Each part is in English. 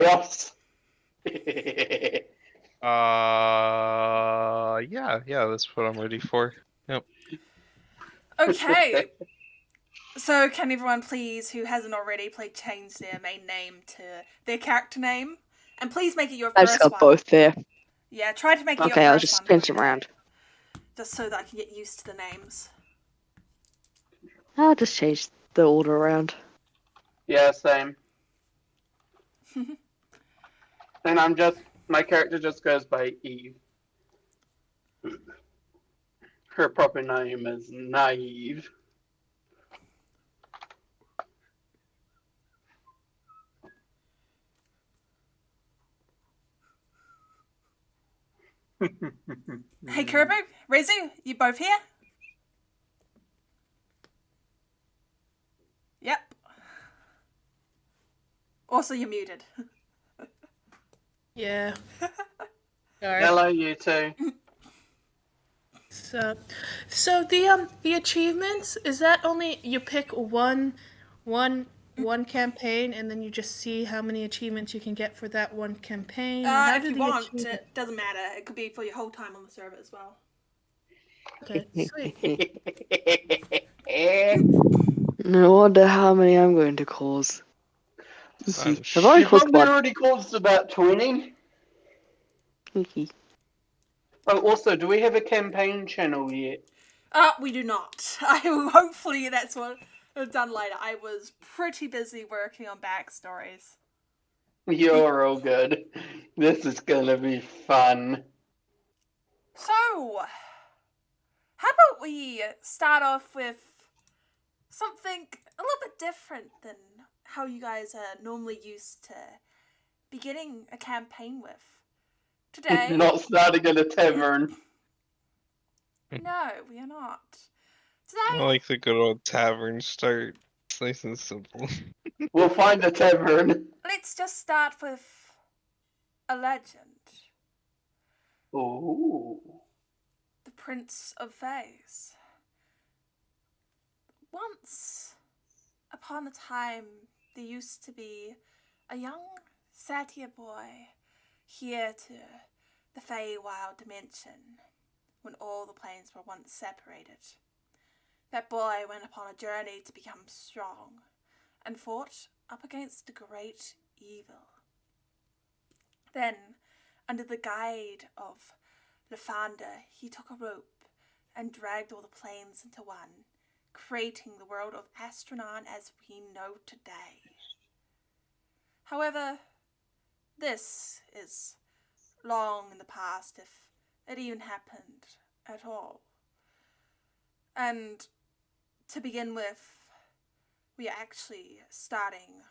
Yes. Yeah, that's what I'm ready for. Yep. Okay. So can everyone please, who hasn't already, please change their main name to their character name? And please make it your I just first got one. both there. Yeah, try to make it Okay, your I'll first just one. pinch them around. Just so that I can get used to the names. I'll just change the order around. Yeah, same. And my character just goes by Eve. Her proper name is Naive. Hey, Kiribu, Rezu, you both here? Yep. Also, you're muted. Yeah. Sorry. Hello, you two. So the achievements, is that only you pick one campaign and then you just see how many achievements you can get for that one campaign? Or how If do you the want, achievements... it doesn't matter. It could be for your whole time on the server as well. Okay, sweet. No wonder how many I'm going to cause. I've already You caused probably one. already caused about 20. Oh, also, do we have a campaign channel yet? We do not. Hopefully that's what I've done later. I was pretty busy working on backstories. You're all good. This is gonna be fun. So, how about we start off with something a little bit different than how you guys are normally used to beginning a campaign with. Today... Not starting in a tavern. No, we are not. I Today... like the good old tavern start. It's nice and simple. We'll find a tavern. Let's just start with a legend. Ooh. The Prince of Fays. Once upon a time, there used to be a young satyr boy here to the Feywild dimension when all the planes were once separated. That boy went upon a journey to become strong and fought up against a great evil. Then, under the guide of Lathander, he took a rope and dragged all the planes into one, creating the world of Astronon as we know today. However, this is long in the past, if it even happened at all. And to begin with, we are actually starting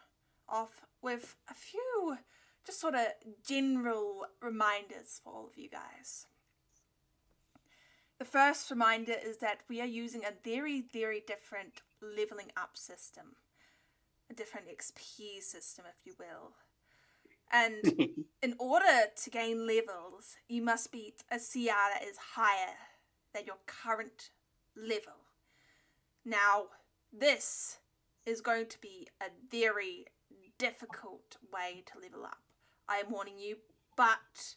off with a few just sort of general reminders for all of you guys. The first reminder is that we are using a very, very different leveling up system. A different XP system, if you will. And in order to gain levels, you must beat a CR that is higher than your current level. Now, this is going to be a very difficult way to level up. I am warning you, but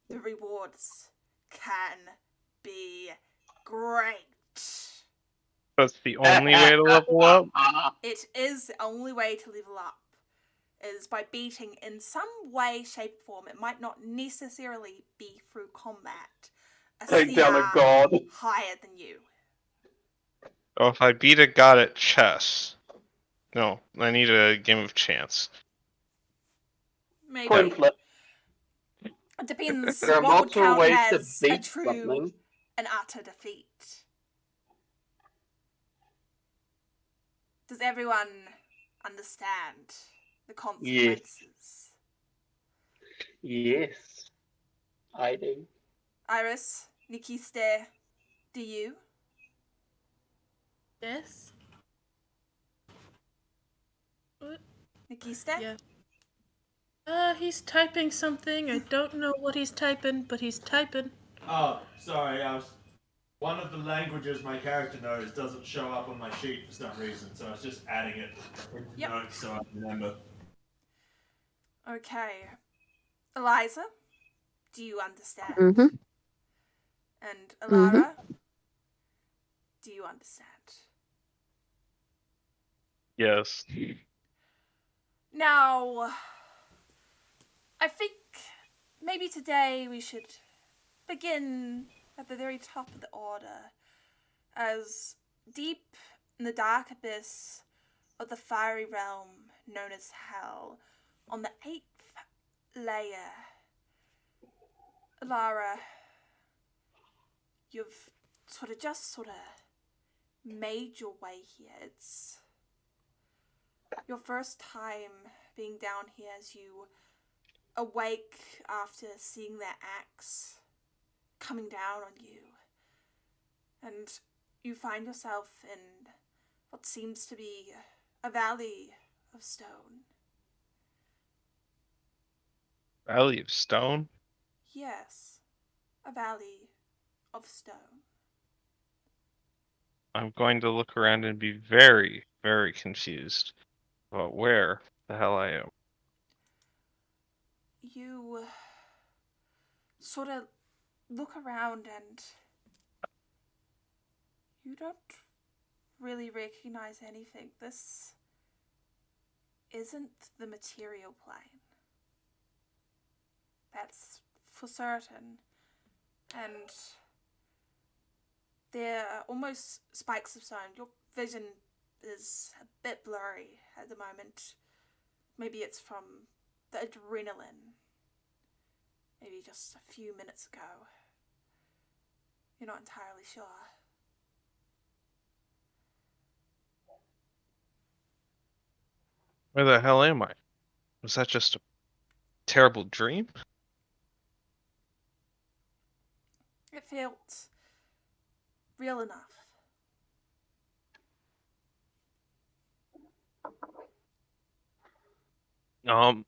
the rewards can be great. That's the only way to level up? It is the only way to level up, is by beating in some way, shape, form. It might not necessarily be through combat. Take down a god. Higher than you. Oh, if I beat a god at chess. No, I need a game of chance. Maybe. Coin flip. It depends There are what would multiple count ways as to a beat true something. and utter defeat. Does everyone understand the consequences? Yes. I do. Iris, Nikiste, do you? Yes. What? Nikiste? Yeah. He's typing something. I don't know what he's typing, but he's typing. Oh, sorry. One of the languages my character knows doesn't show up on my sheet for some reason, so I was just adding it into notes so I remember. Okay. Eliza, do you understand? Mm-hmm. And Mm-hmm. Alara, do you understand? Yes. Now, I think maybe today we should begin at the very top of the order, as deep in the dark abyss of the fiery realm known as Hell, on the 8th layer, Lara, you've sort of made your way here. It's your first time being down here as you awake after seeing that axe coming down on you. And you find yourself in what seems to be a valley of stone. Valley of Stone? Yes, a valley of stone. I'm going to look around and be very, very confused about where the hell I am. You sort of look around and you don't really recognize anything. This isn't the material plane. That's for certain. And there are almost spikes of stone. Your vision is a bit blurry at the moment. Maybe it's from the adrenaline. Maybe just a few minutes ago. You're not entirely sure. Where the hell am I? Was that just a terrible dream? It felt real enough. Um,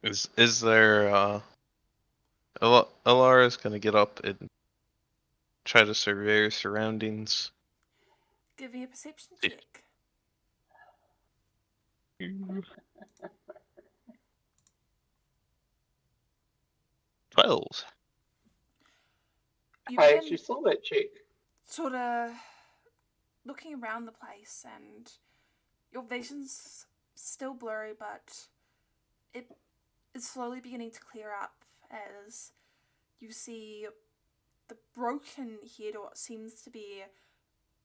is there Alara's gonna get up and try to survey her surroundings. Give me a perception See. check. 12. You I begin actually saw that chick. sort of looking around the place, and your vision's still blurry, but it is slowly beginning to clear up as you see the broken head, or what seems to be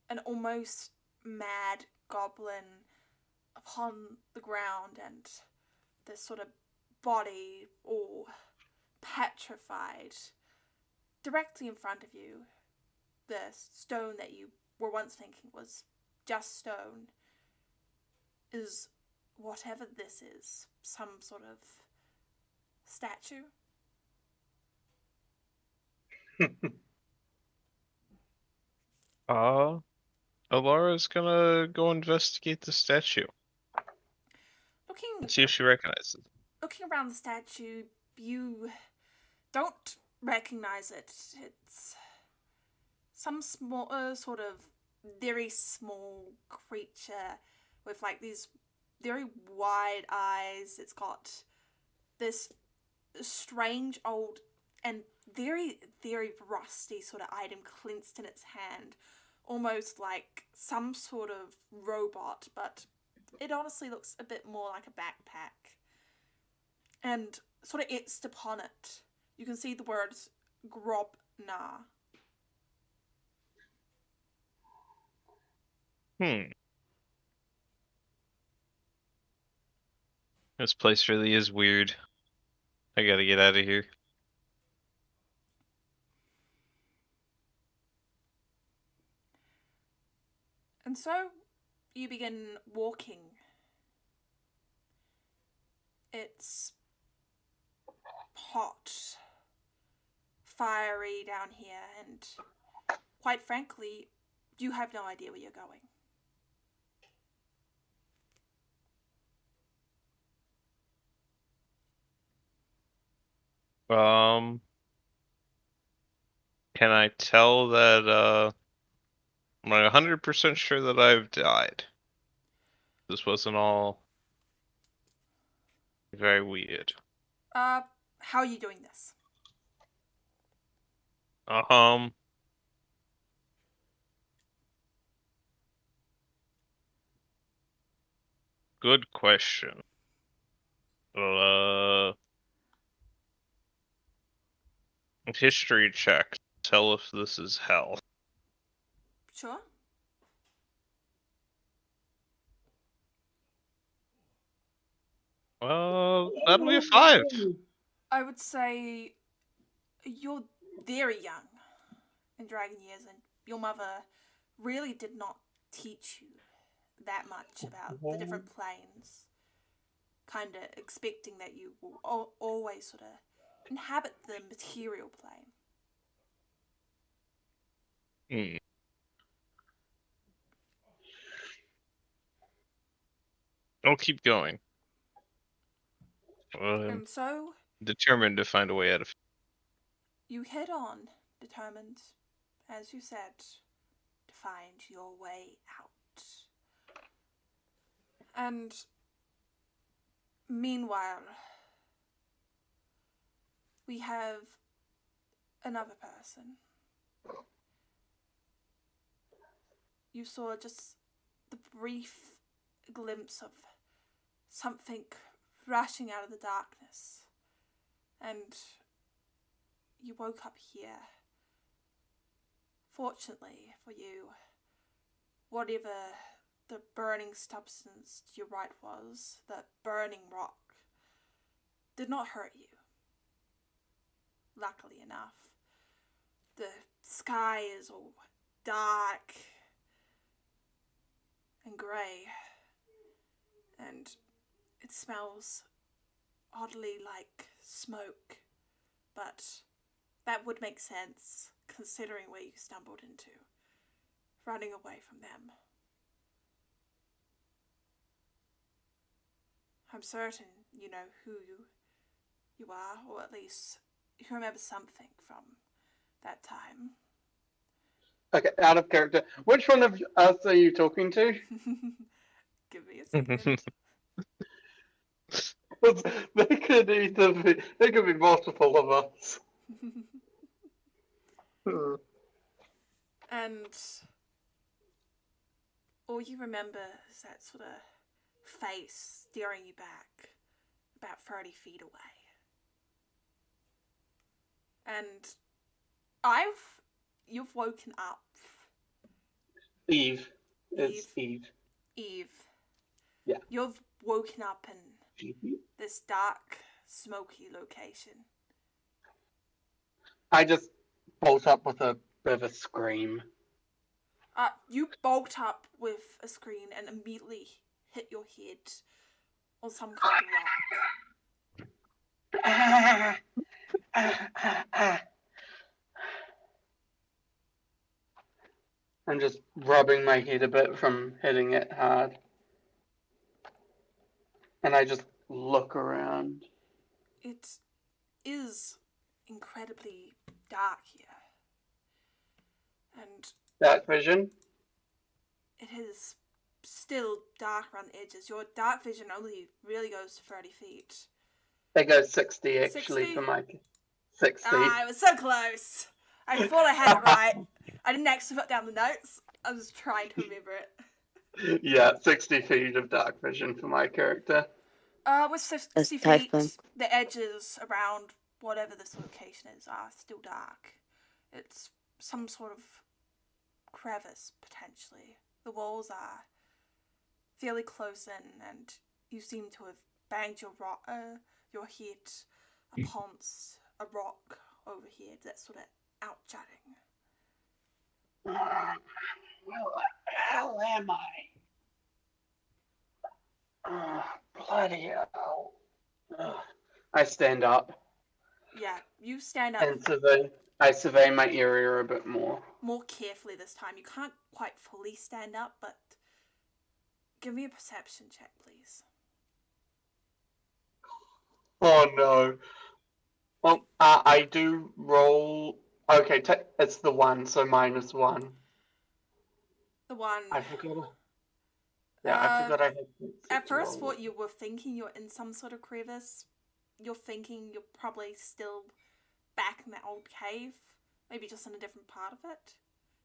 an almost mad goblin upon the ground, and this sort of body all petrified directly in front of you. The stone that you were once thinking was just stone is whatever this is, some sort of statue. Alara's gonna go investigate the statue. Looking See if she recognizes it. looking around the statue, you don't recognize it. It's some small, sort of very small creature with like these very wide eyes. It's got this strange old and very, very rusty sort of item clenched in its hand, almost like some sort of robot, but it honestly looks a bit more like a backpack. And sort of etched upon it, you can see the words Grobna. This place really is weird. I gotta get out of here. And so you begin walking. It's hot, fiery down here, and quite frankly, you have no idea where you're going. Um, can I tell that I'm not 100% sure that I've died? this wasn't all very weird. How are you doing this? Good question. History check. Tell if this is hell. Sure. That'll be a 5. I would say you're very young in dragon years, and your mother really did not teach you that much about the different planes. Kind of expecting that you will always sort of inhabit the material plane. I'll keep going. And so Determined to find a way out of. you head on, determined, as you said, to find your way out. And meanwhile, we have another person. You saw just the brief glimpse of something rushing out of the darkness, and you woke up here. Fortunately for you, whatever the burning substance to your right was, the burning rock, did not hurt you. Luckily enough, the sky is all dark and grey, and it smells oddly like smoke, but that would make sense considering where you stumbled into, running away from them. I'm certain you know who you are, or at least you remember something from that time. Okay, out of character. Which one of us are you talking to? Give me a second. There could be multiple of us. And all you remember is that sort of face staring you back about 30 feet away. And you've woken up. Eve. It's Eve. Eve. Yeah. You've woken up in this dark, smoky location. I just bolt up with a bit of a scream. You bolt up with a scream and immediately hit your head on some kind of rock. I'm just rubbing my head a bit from hitting it hard. And I just look around. It is incredibly dark here. And Dark vision? it is still dark around the edges. Your dark vision only really goes to 30 feet. It goes 60 actually 60? for my 60. I was so close. I thought I had it right. I didn't actually put down the notes. I was trying to remember it. Yeah, 60 feet of dark vision for my character. With 60 That's feet, typing. the edges around whatever this location is are still dark. It's some sort of crevice, potentially. The walls are fairly close in, and you seem to have banged your head upon a rock overhead that's sort of out-jutting. Where the hell am I? Bloody hell. I stand up. Yeah, you stand up And I survey my area a bit more. more carefully this time. You can't quite fully stand up, but give me a perception check, please. Oh no. Well, I do roll. Okay, it's the 1, so -1. The one. I forgot. Yeah, I forgot I had At first, roll. thought you were thinking you're in some sort of crevice. You're thinking you're probably still back in that old cave, maybe just in a different part of it.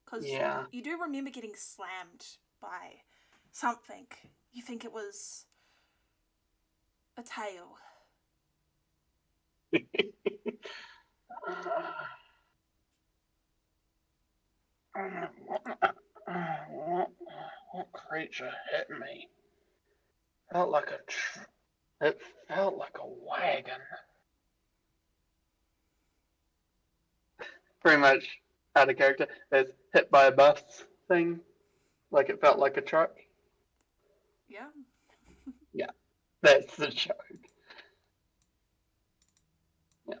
Because Yeah. you do remember getting slammed by something. You think it was a tail. What creature hit me? Felt like it felt like a wagon. Pretty much out of character. It's hit by a bus thing. Like it felt like a truck. Yeah. Yeah, that's the joke. Yeah.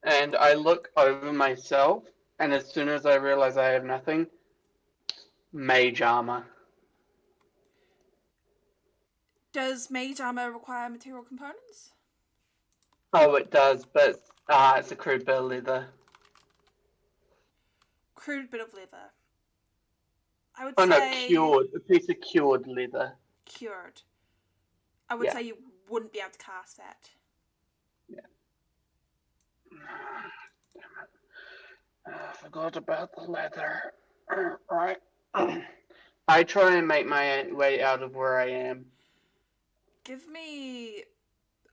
And I look over myself, and as soon as I realize I have nothing, mage armor. Does mage armor require material components? Oh, it does, but it's a crude bit of leather. Crude bit of leather. I would Oh no, say cured. A piece of cured leather. cured. I would Yeah. say you wouldn't be able to cast that. Yeah. Damn it. I forgot about the leather. Right. I try and make my way out of where I am. Give me,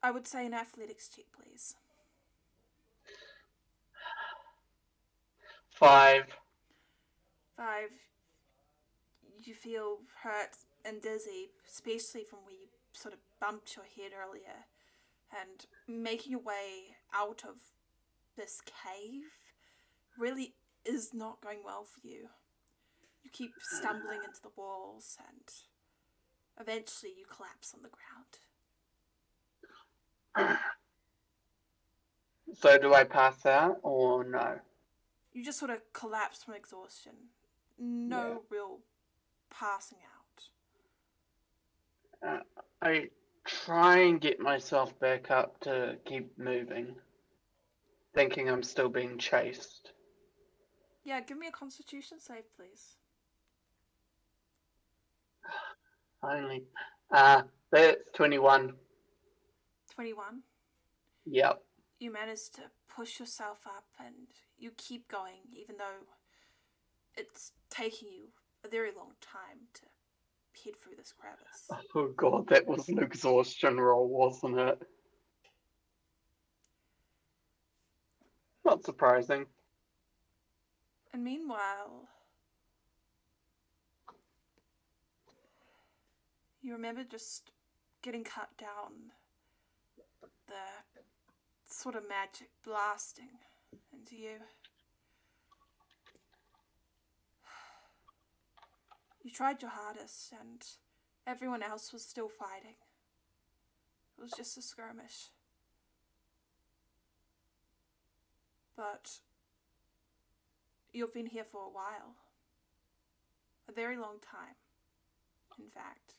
I would say, an athletics check, please. 5. 5. You feel hurt and dizzy, especially from where you sort of bumped your head earlier. And making your way out of this cave really is not going well for you. You keep stumbling into the walls and eventually you collapse on the ground. So do I pass out or no? You just sort of collapse from exhaustion. No real passing out. I try and get myself back up to keep moving, thinking I'm still being chased. Yeah, give me a constitution save, please. Finally. That's 21. 21. Yep. You manage to push yourself up and you keep going, even though it's taking you a very long time to head through this crevice. Oh god, that was an exhaustion roll, wasn't it? Not surprising. And meanwhile, you remember just getting cut down, the sort of magic blasting into you. You tried your hardest, and everyone else was still fighting. It was just a skirmish. But you've been here for a while. A very long time, in fact.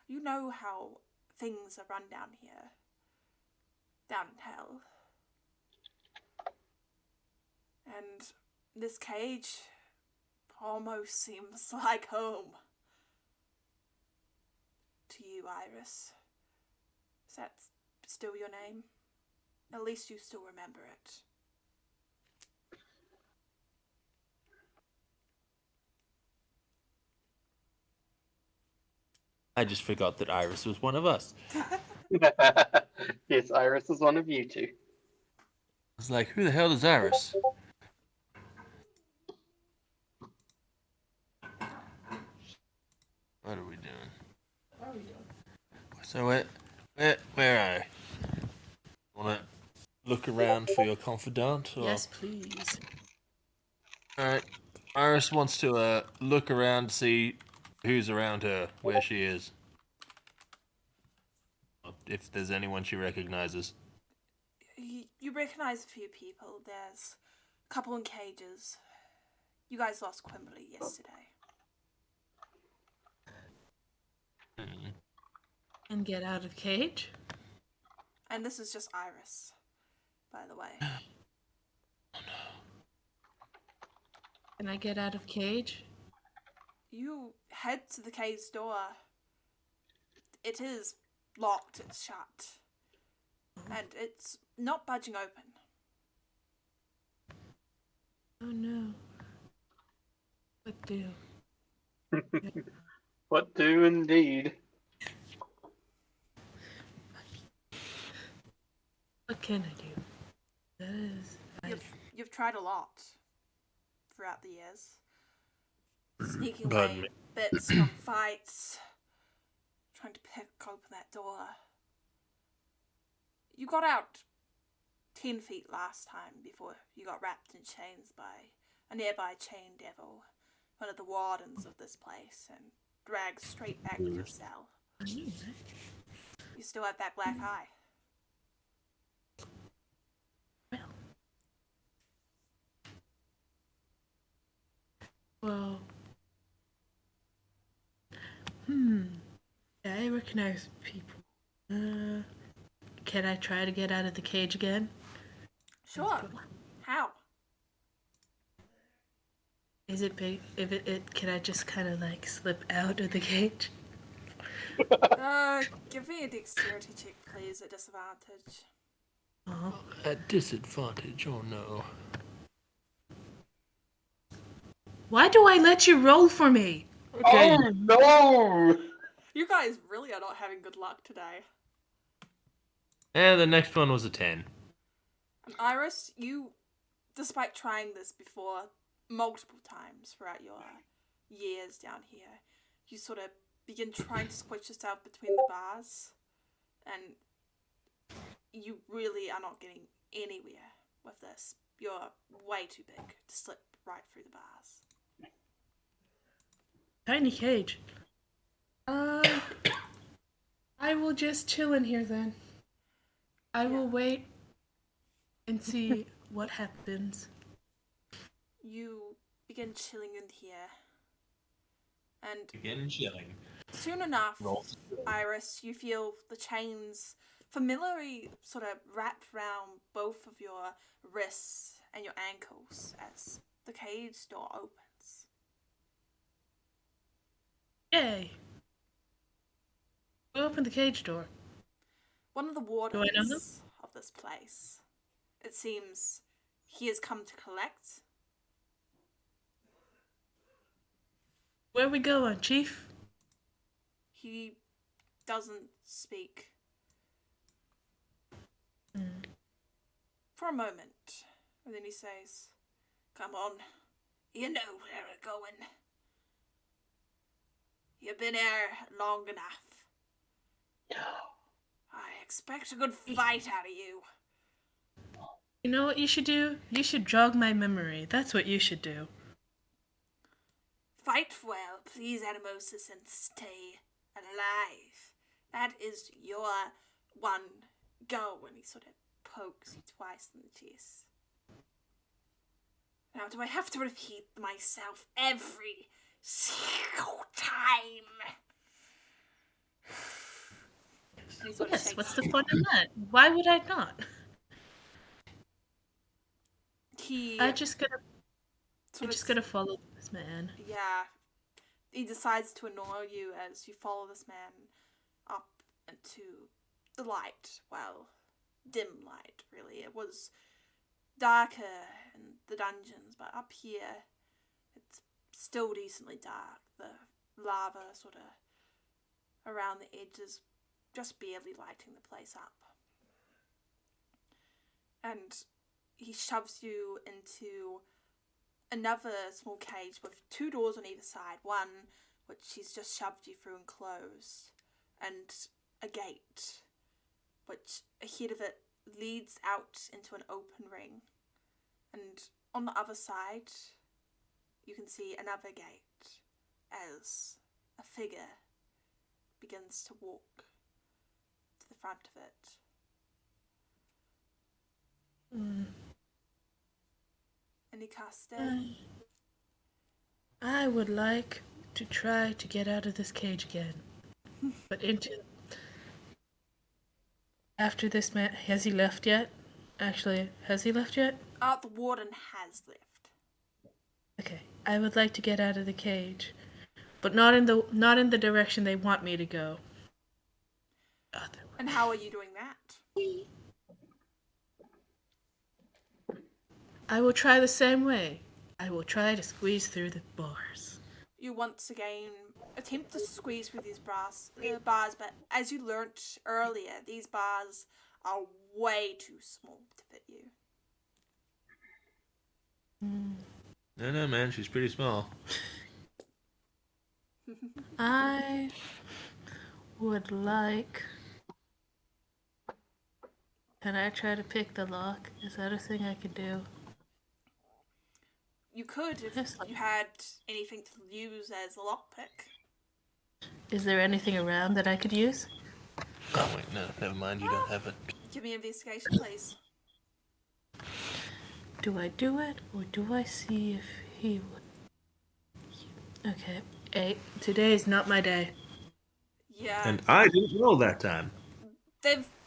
You know how things are run down here. Down in hell. And this cage almost seems like home. To you, Iris. Is that still your name? At least you still remember it. I just forgot that Iris was one of us. Yes, Iris is one of you two. I was like, who the hell is Iris? What are we doing? So where are I? Wanna look around for your confidant? Or? Yes, please. Alright. Iris wants to look around, see who's around her, where she is. If there's anyone she recognizes. You recognize a few people. There's a couple in cages. You guys lost Quimberly yesterday. And get out of cage. And this is just Iris, by the way. Can I get out of cage? You head to the cave's door, it is locked, it's shut. And it's not budging open. Oh no. What do? What do indeed? What can I do? That is. You've tried a lot throughout the years. Sneaking Pardon away me. bits from fights, trying to pick open that door. You got out 10 feet last time before you got wrapped in chains by a nearby chain devil, one of the wardens of this place, and dragged straight back to your cell. I knew that. You still have that black eye. Well. Yeah, I recognize people. Can I try to get out of the cage again? Sure. How? Is it big? If it can I just kind of like slip out of the cage? Give me a dexterity check, please, at disadvantage. Oh, At disadvantage, oh no. why do I let you roll for me? Okay. Oh no! You guys really are not having good luck today. And the next one was a 10. And Iris, you, despite trying this before multiple times throughout your years down here, you sort of begin trying to squish yourself between the bars, and you really are not getting anywhere with this. You're way too big to slip right through the bars. Tiny cage. I will just chill in here then. I will wait and see what happens. You begin chilling in here, and Again, chilling. soon enough, Roll. Iris, you feel the chains familiarly sort of wrapped round both of your wrists and your ankles as the cage door opens. Yay! Who opened the cage door? One of the I know wardens them? of this place. It seems he has come to collect. Where we going, Chief? He doesn't speak. For a moment, and then he says, "Come on, you know where we're going. You've been here long enough. I expect a good fight out of you." You know what you should do? You should jog my memory. That's what you should do. Fight well, please, Animosis, and stay alive. That is your one goal. And he sort of pokes you twice in the chest. Now, do I have to repeat myself every single time? And he sort of Yes, shakes what's his the fun in that? Why would I not? He just gotta follow this man. Yeah. He decides to annoy you as you follow this man up into the light. Well, dim light, really. It was darker in the dungeons, but up here it's still decently dark. The lava sort of around the edges just barely lighting the place up. And he shoves you into another small cage with two doors on either side. One which he's just shoved you through and closed, and a gate which ahead of it leads out into an open ring. And on the other side you can see another gate as a figure begins to walk to the front of it. Any custard? I would like to try to get out of this cage again. But after this man, has he left yet? Actually, has he left yet? The warden has left. Okay. I would like to get out of the cage, but not in the direction they want me to go. And how are you doing that? I will try the same way. I will try to squeeze through the bars. You once again attempt to squeeze through these bars, but as you learnt earlier, these bars are way too small to fit you. No, man, she's pretty small. I would like. Can I try to pick the lock? Is that a thing I could do? You could if Yes. you had anything to use as a lockpick. Is there anything around that I could use? Oh, wait, no, never mind, you don't have it. Give me an investigation, please. Do I do it, or do I see if he would? Okay, 8. Today is not my day. Yeah. And I didn't roll that time.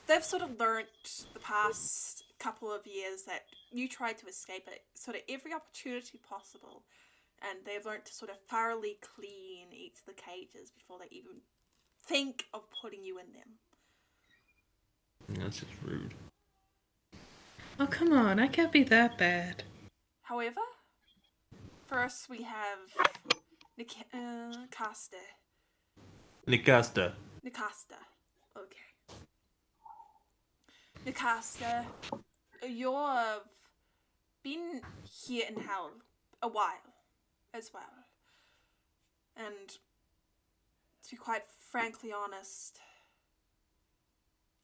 They've sort of learnt the past couple of years that you tried to escape at sort of every opportunity possible, and they've learnt to sort of thoroughly clean each of the cages before they even think of putting you in them. That's just rude. Oh, come on, I can't be that bad. However, first we have Nicasta. Nicasta. Okay. Nicasta, you've been here in hell a while as well. And to be quite frankly honest,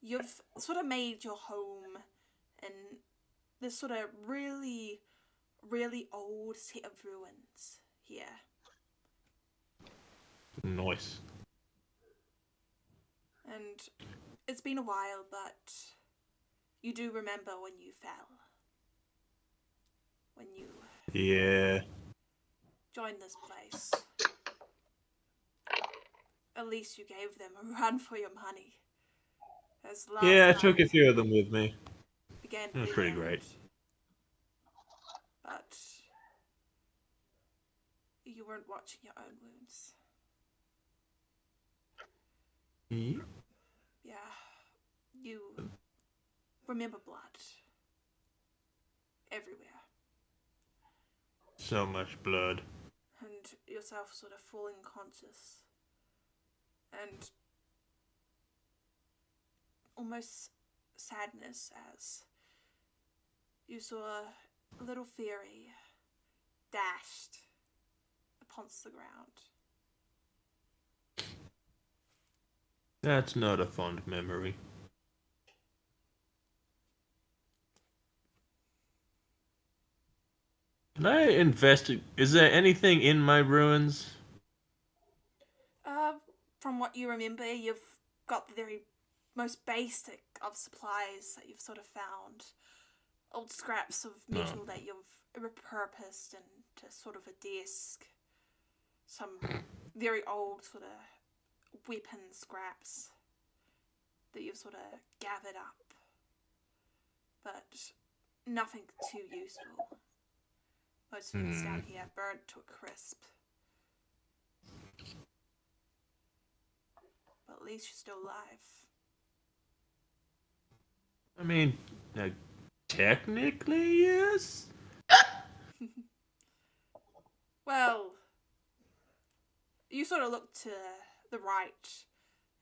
you've sort of made your home in this sort of really, really old set of ruins here. Nice. And it's been a while, but you do remember when you fell. When you Yeah. joined this place. At least you gave them a run for your money. As last Yeah, I time took a few of them with me. began It was the pretty end. great. But you weren't watching your own wounds. Yeah. Yeah. You remember blood. Everywhere. So much blood. And yourself sort of falling conscious. And almost sadness as you saw a little fairy dashed upon the ground. That's not a fond memory. Can I investigate? Is there anything in my ruins? From what you remember, you've got the very most basic of supplies that you've sort of found. Old scraps of metal that you've repurposed into sort of a desk. Some very old sort of weapon scraps that you've sort of gathered up. But nothing too useful. Most things down here burnt to a crisp. But at least you're still alive. I mean, technically, yes. Well, you sort of look to the right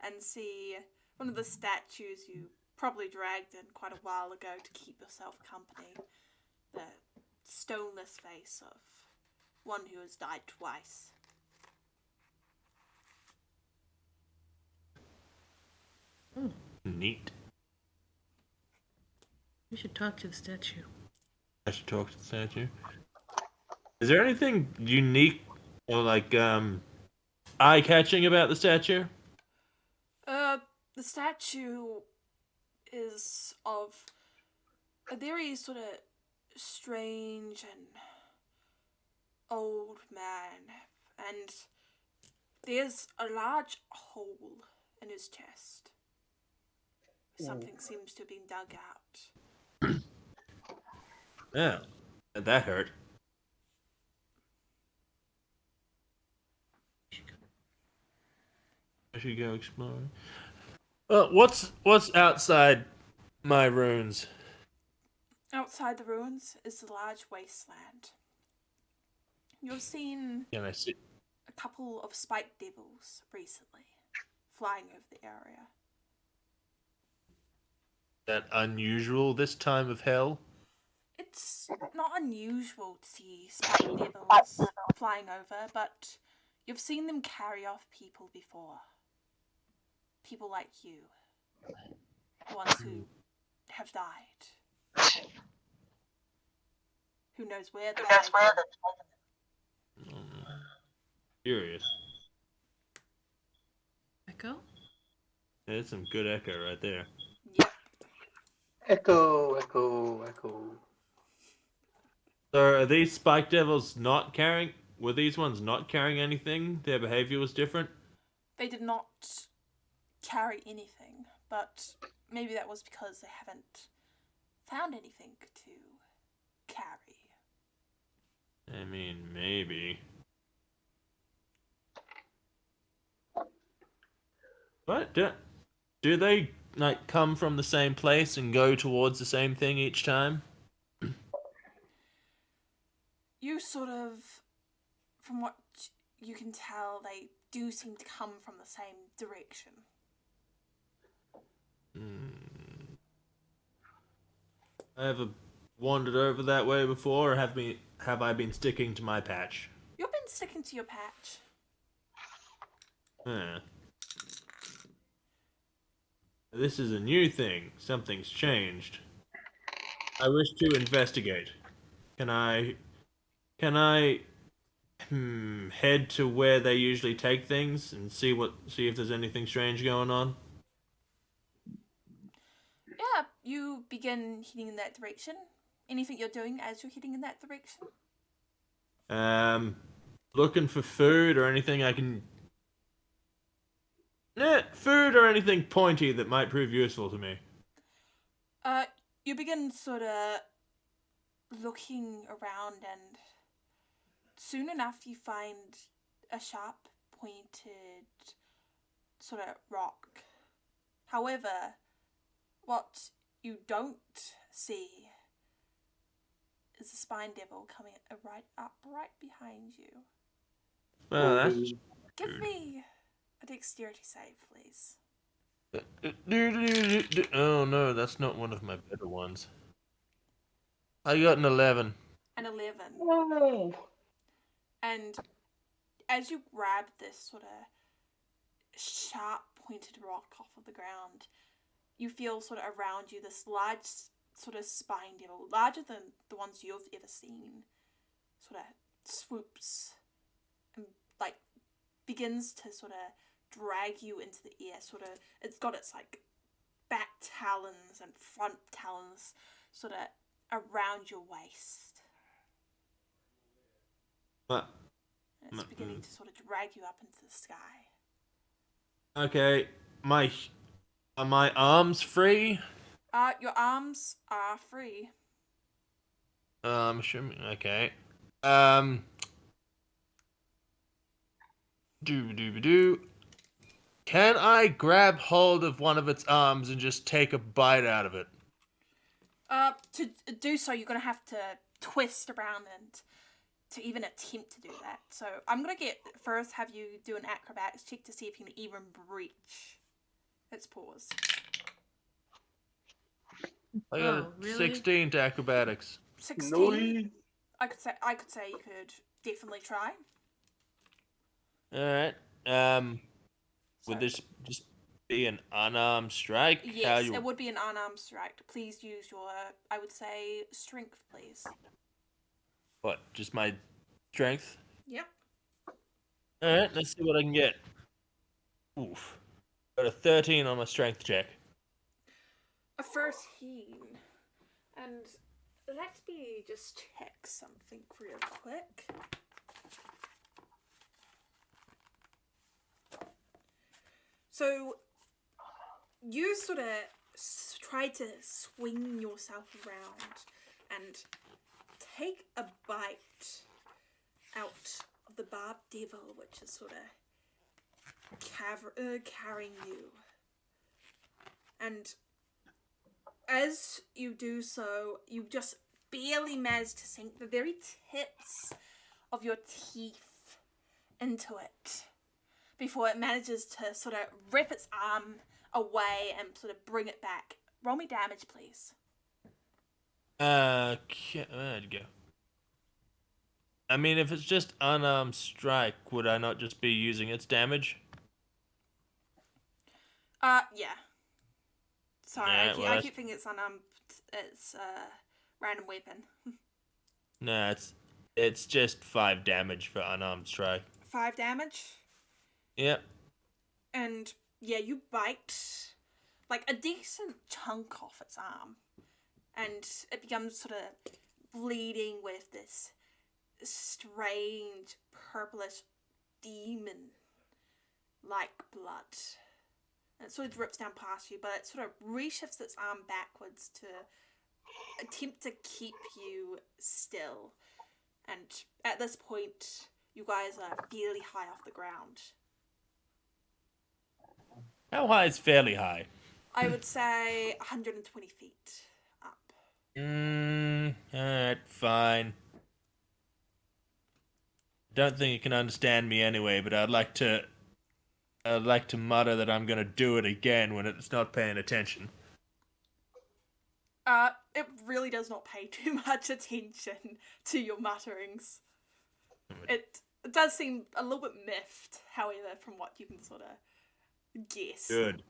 and see one of the statues you probably dragged in quite a while ago to keep yourself company. The stoneless face of one who has died twice. Neat. We should talk to the statue. I should talk to the statue. Is there anything unique or like eye-catching about the statue? The statue is of a very sort of strange and old man, and there's a large hole in his chest. Something seems to have been dug out. Yeah, that hurt. I should go exploring. What's outside my ruins? Outside the ruins is the large wasteland. You've seen Can I see? a couple of spiked devils recently flying over the area. That unusual this time of hell? It's not unusual to see spiked devils flying over, but you've seen them carry off people before. People like you. The ones who have died. Who knows where they're taken. Curious. Echo? There's some good echo right there. Yep. Echo, echo, echo. So are these spike devils not carrying? Were these ones not carrying anything? Their behavior was different. They did not carry anything, but maybe that was because they haven't found anything to carry. I mean, maybe. What? Do they like come from the same place and go towards the same thing each time? You sort of, from what you can tell, they do seem to come from the same direction. I ever wandered over that way before, or have I been sticking to my patch? You've been sticking to your patch. Huh. This is a new thing. Something's changed. I wish to investigate. Can I head to where they usually take things and see if there's anything strange going on? Yeah, you begin heading in that direction. Anything you're doing as you're heading in that direction? Looking for food or anything I can. Food or anything pointy that might prove useful to me. You begin sort of looking around, and soon enough you find a sharp pointed sort of rock. However, what you don't see is a spine devil coming right behind you. Well, that's. Give me a dexterity save, please. Oh no, that's not one of my better ones. I got an 11. An 11. Whoa. And as you grab this sort of sharp pointed rock off of the ground, you feel sort of around you this large sort of spine devil, larger than the ones you've ever seen, sort of swoops and like begins to sort of drag you into the air. Sort of, it's got its like back talons and front talons sort of around your waist. What? And it's beginning to sort of drag you up into the sky. Okay, are my arms free? Your arms are free. Okay. Doo. Can I grab hold of one of its arms and just take a bite out of it? To do so, you're gonna have to twist around and to even attempt to do that. So I'm gonna have you do an acrobatics check to see if you can even breach its paws. I got a really? 16 to acrobatics. 16. I could say you could definitely try. All right. Would this just be an unarmed strike? Yes, it would be an unarmed strike. Please use your, I would say, strength, please. What? Just my strength? Yep. All right. Let's see what I can get. Oof. Got a 13 on my strength check. A 13. And let me just check something real quick. So, you sort of try to swing yourself around and take a bite out of the barbed devil, which is sort of carrying you. And as you do so, you just barely manage to sink the very tips of your teeth into it before it manages to sort of rip its arm away and sort of bring it back. Roll me damage, please. Okay, where'd it go? I mean, if it's just unarmed strike, would I not just be using its damage? Yeah. Sorry, Nah, well, I keep thinking it's unarmed. It's random weapon. Nah, it's just 5 damage for unarmed strike. 5 damage. Yep. And yeah, you bite like a decent chunk off its arm, and it becomes sort of bleeding with this strange purplish demon like blood. And it sort of drips down past you, but it sort of reshifts its arm backwards to attempt to keep you still. And at this point, you guys are fairly high off the ground. How high is fairly high? I would say 120 feet up. Alright, fine. Don't think you can understand me anyway, but I'd like to mutter that I'm gonna do it again when it's not paying attention. It really does not pay too much attention to your mutterings. It does seem a little bit miffed, however, from what you can sort of guess. Good.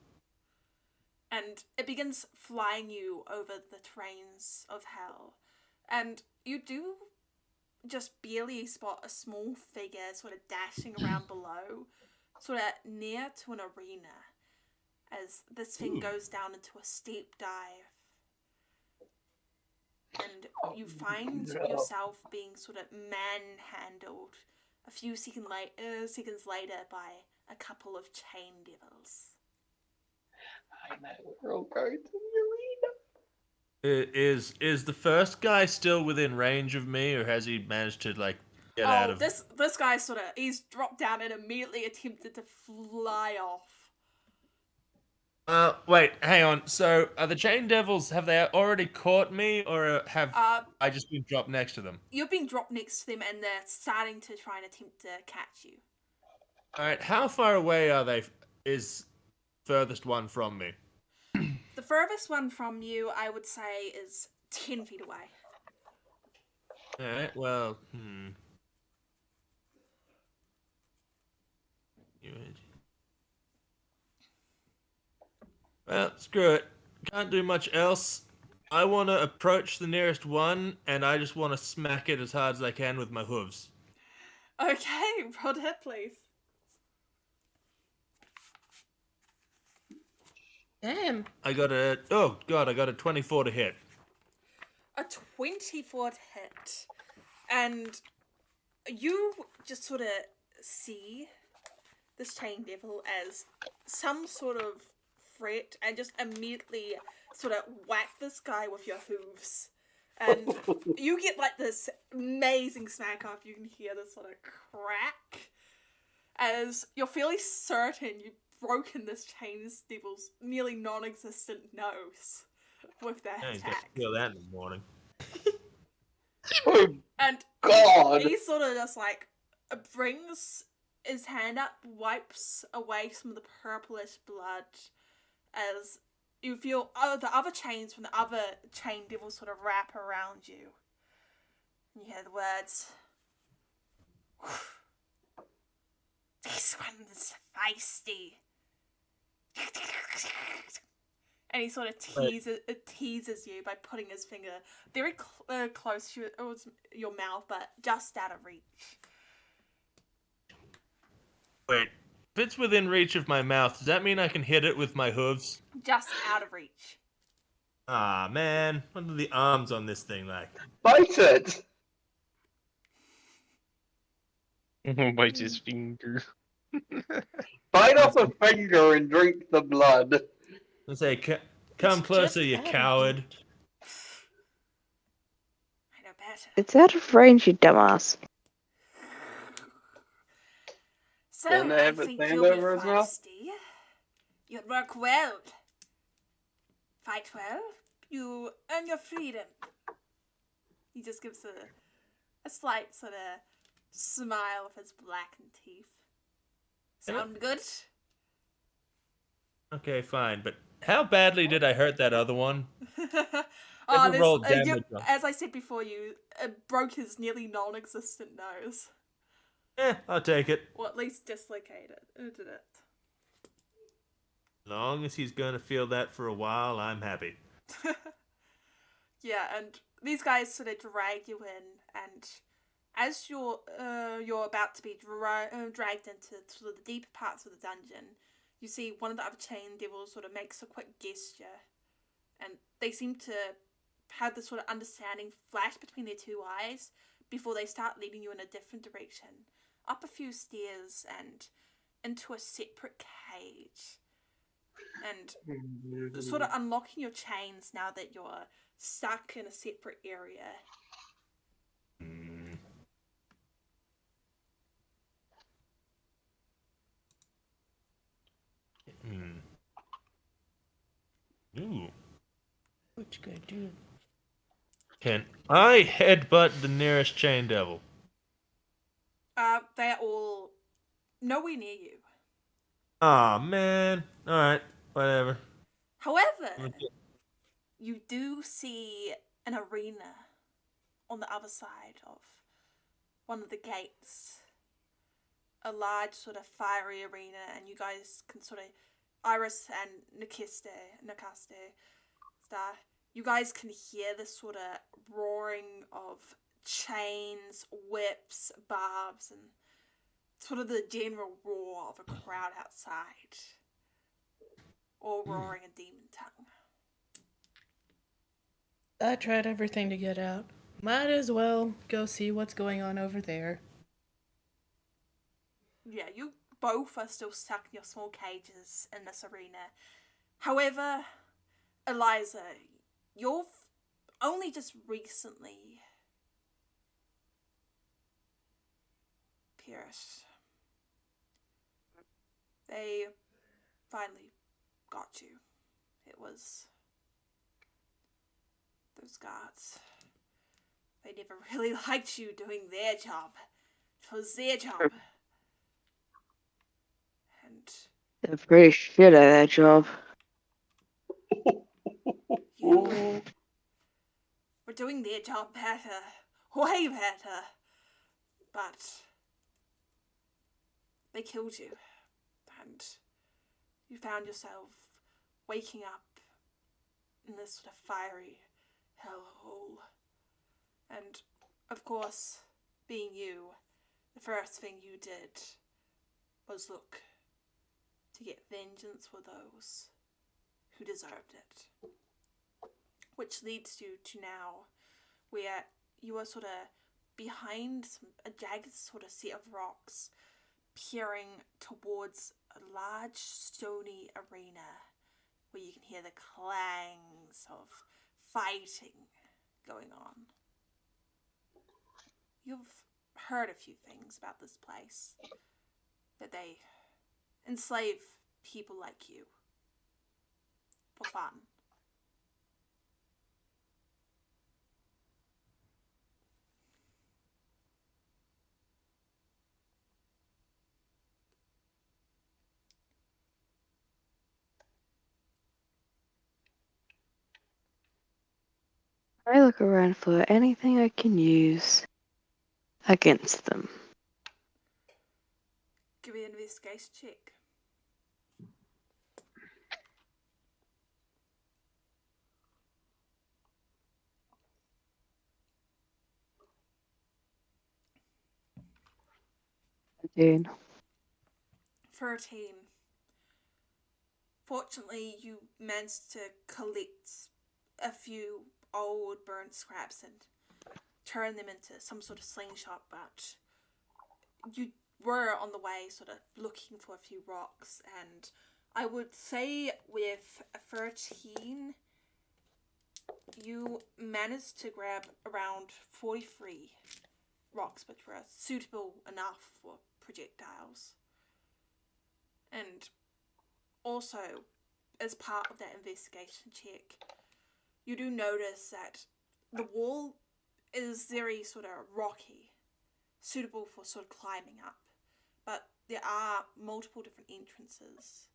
And it begins flying you over the trains of hell. And you do just barely spot a small figure sort of dashing around below, sort of near to an arena, as this thing goes down into a steep dive. And you find yourself being sort of manhandled a few seconds later by a couple of chain devils. I know we're all going to the arena. Is the first guy still within range of me, or has he managed to get out of? This guy he's dropped down and immediately attempted to fly off. Wait, hang on. So, are the chain devils, have they already caught me, or have I just been dropped next to them? You've been dropped next to them, and they're starting to try and attempt to catch you. Alright, how far away are they? Is furthest one from me? The furthest one from you, I would say, is 10 feet away. Alright, well, Well, screw it. Can't do much else. I want to approach the nearest one, and I just want to smack it as hard as I can with my hooves. Okay, roll to hit, please. Damn. I got a 24 to hit. A 24 to hit. And you just sort of see this chain devil as some sort of threat and just immediately sort of whack this guy with your hooves. And you get this amazing smack off. You can hear this sort of crack as you're fairly certain you've broken this chain devil's nearly non-existent nose with that Yeah, you attack. got to feel that in the morning. Oh, And God. he sort of just brings his hand up, wipes away some of the purplish blood as you feel the other chains from the other chain devils sort of wrap around you. And you hear the words, "This one's feisty." And he sort of teases you by putting his finger very close to your mouth, but just out of reach. Wait, if it's within reach of my mouth, does that mean I can hit it with my hooves? Just out of reach. Ah, man. What are the arms on this thing like? Bite it! Bite his finger. Bite off a finger and drink the blood. Let's say, come It's closer, just you out of coward. I know better. It's out of range, you dumbass. So Don't I have it think stand you'll be over his mouth? feisty. You'd work well. Quite well. You earn your freedom. He just gives a slight sort of smile of his blackened teeth. Sound good? Okay, fine, but how badly did I hurt that other one? Oh, Never rolled damage on. as I said before, you broke his nearly non-existent nose. I'll take it. Or at least dislocated it. As long as he's gonna feel that for a while, I'm happy. Yeah, and these guys sort of drag you in, and as you're about to be dragged into sort of the deeper parts of the dungeon, you see one of the other chain devils sort of makes a quick gesture, and they seem to have this sort of understanding flash between their two eyes before they start leading you in a different direction, up a few stairs and into a separate cage, and sort of unlocking your chains now that you're stuck in a separate area. Ooh. What you gonna do? Can I headbutt the nearest chain devil? They're all nowhere near you. Aw, man. Alright, whatever. However, you do see an arena on the other side of one of the gates. A large sort of fiery arena, and you guys can sort of, Iris and Nakaste, you guys can hear this sort of roaring of chains, whips, barbs, and sort of the general roar of a crowd outside. All roaring a demon tongue. I tried everything to get out. Might as well go see what's going on over there. Yeah, you both are still stuck in your small cages in this arena. However, Eliza, you've only just recently perished. They finally got you. It was those guards. They never really liked you doing their job. It was their job. And They're pretty shit at that job. you were doing their job better. Way better. But they killed you. And you found yourself waking up in this sort of fiery hellhole. And, of course, being you, the first thing you did was look to get vengeance for those who deserved it. Which leads you to now, where you are sort of behind a jagged sort of set of rocks, peering towards a large stony arena, where you can hear the clangs of fighting going on. You've heard a few things about this place. That they enslave people like you. For fun. I look around for anything I can use against them. Give me an investigation check. Dude. 13. Fortunately, you managed to collect a few old burnt scraps and turn them into some sort of slingshot, but you were on the way sort of looking for a few rocks, and I would say with 13, you managed to grab around 43 rocks, which were suitable enough for projectiles. And also, as part of that investigation check, you do notice that the wall is very sort of rocky, suitable for sort of climbing up. But there are multiple different entrances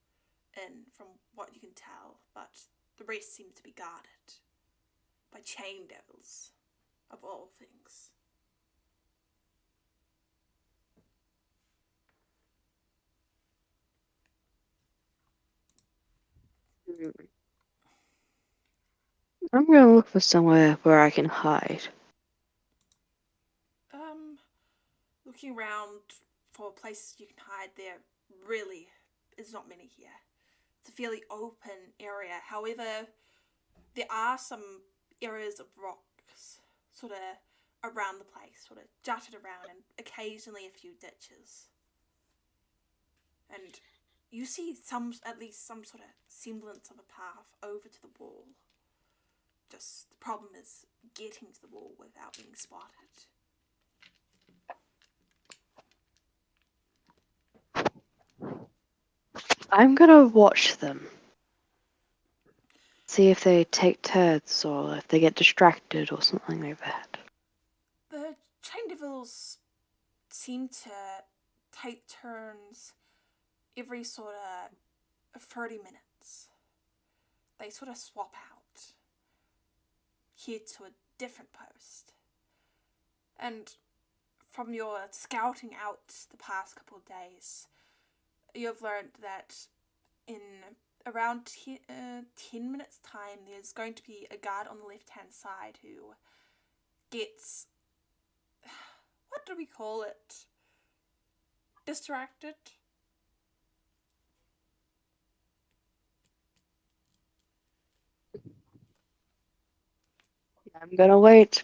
in, from what you can tell, but the rest seem to be guarded by chain devils, of all things. I'm gonna look for somewhere where I can hide. Looking around for places you can hide, there really is not many here. It's a fairly open area. However, there are some areas of rocks sort of around the place, sort of jutted around, and occasionally a few ditches. And you see at least some sort of semblance of a path over to the wall. Just the problem is getting to the wall without being spotted. I'm gonna watch them. See if they take turns or if they get distracted or something like that. The chain devils seem to take turns every sort of 30 minutes. They sort of swap out, head to a different post. And from your scouting out the past couple of days, you've learned that in around 10 minutes time there's going to be a guard on the left hand side who gets, what do we call it, distracted. I'm gonna wait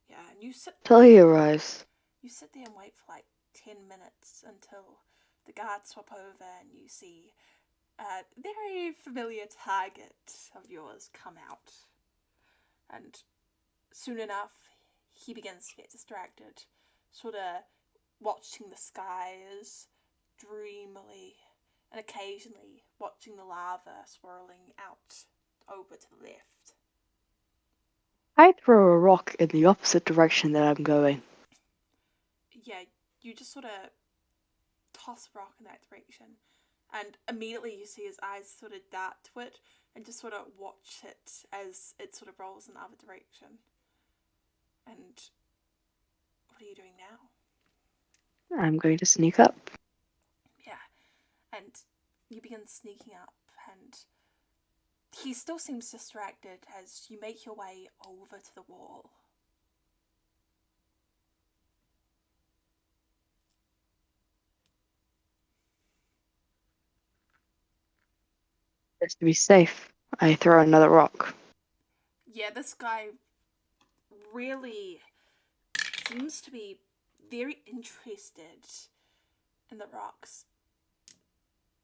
Yeah, and you sit till he arrives. You sit there and wait for like 10 minutes until the guards swap over and you see a very familiar target of yours come out. And soon enough, he begins to get distracted, sort of watching the skies dreamily, and occasionally watching the lava swirling out over to the left. I throw a rock in the opposite direction that I'm going. Yeah, you just sort of toss a rock in that direction, and immediately you see his eyes sort of dart to it and just sort of watch it as it sort of rolls in the other direction. And what are you doing now? I'm going to sneak up. Yeah, and you begin sneaking up, and he still seems distracted as you make your way over to the wall. Just to be safe, I throw another rock. Yeah, this guy really seems to be very interested in the rocks.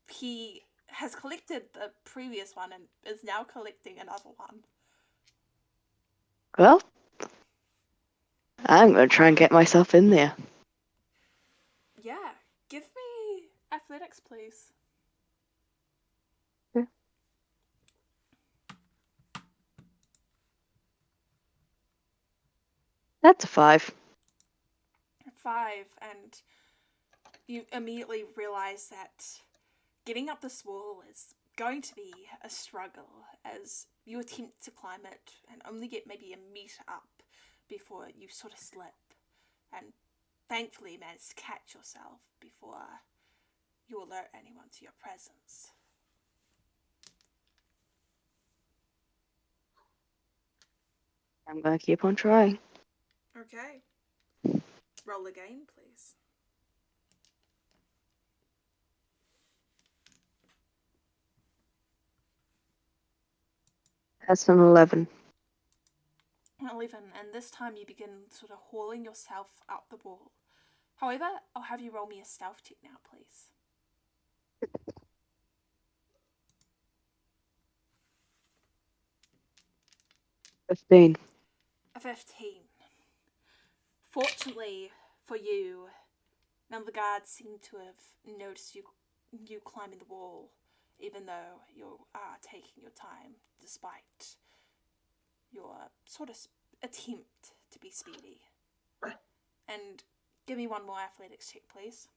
He has collected the previous one and is now collecting another one. Well, I'm gonna try and get myself in there. Yeah, give me athletics, please. Okay. That's a 5. 5, and you immediately realize that getting up this wall is going to be a struggle as you attempt to climb it and only get maybe a meter up before you sort of slip, and thankfully manage to catch yourself before you alert anyone to your presence. I'm gonna keep on trying. Okay. Roll again, please. That's an 11. 11, and this time you begin sort of hauling yourself up the wall. However, I'll have you roll me a stealth check now, please. 15. A 15. Fortunately for you, none of the guards seem to have noticed you climbing the wall, even though you are taking your time despite your sort of attempt to be speedy. And give me one more athletics check, please.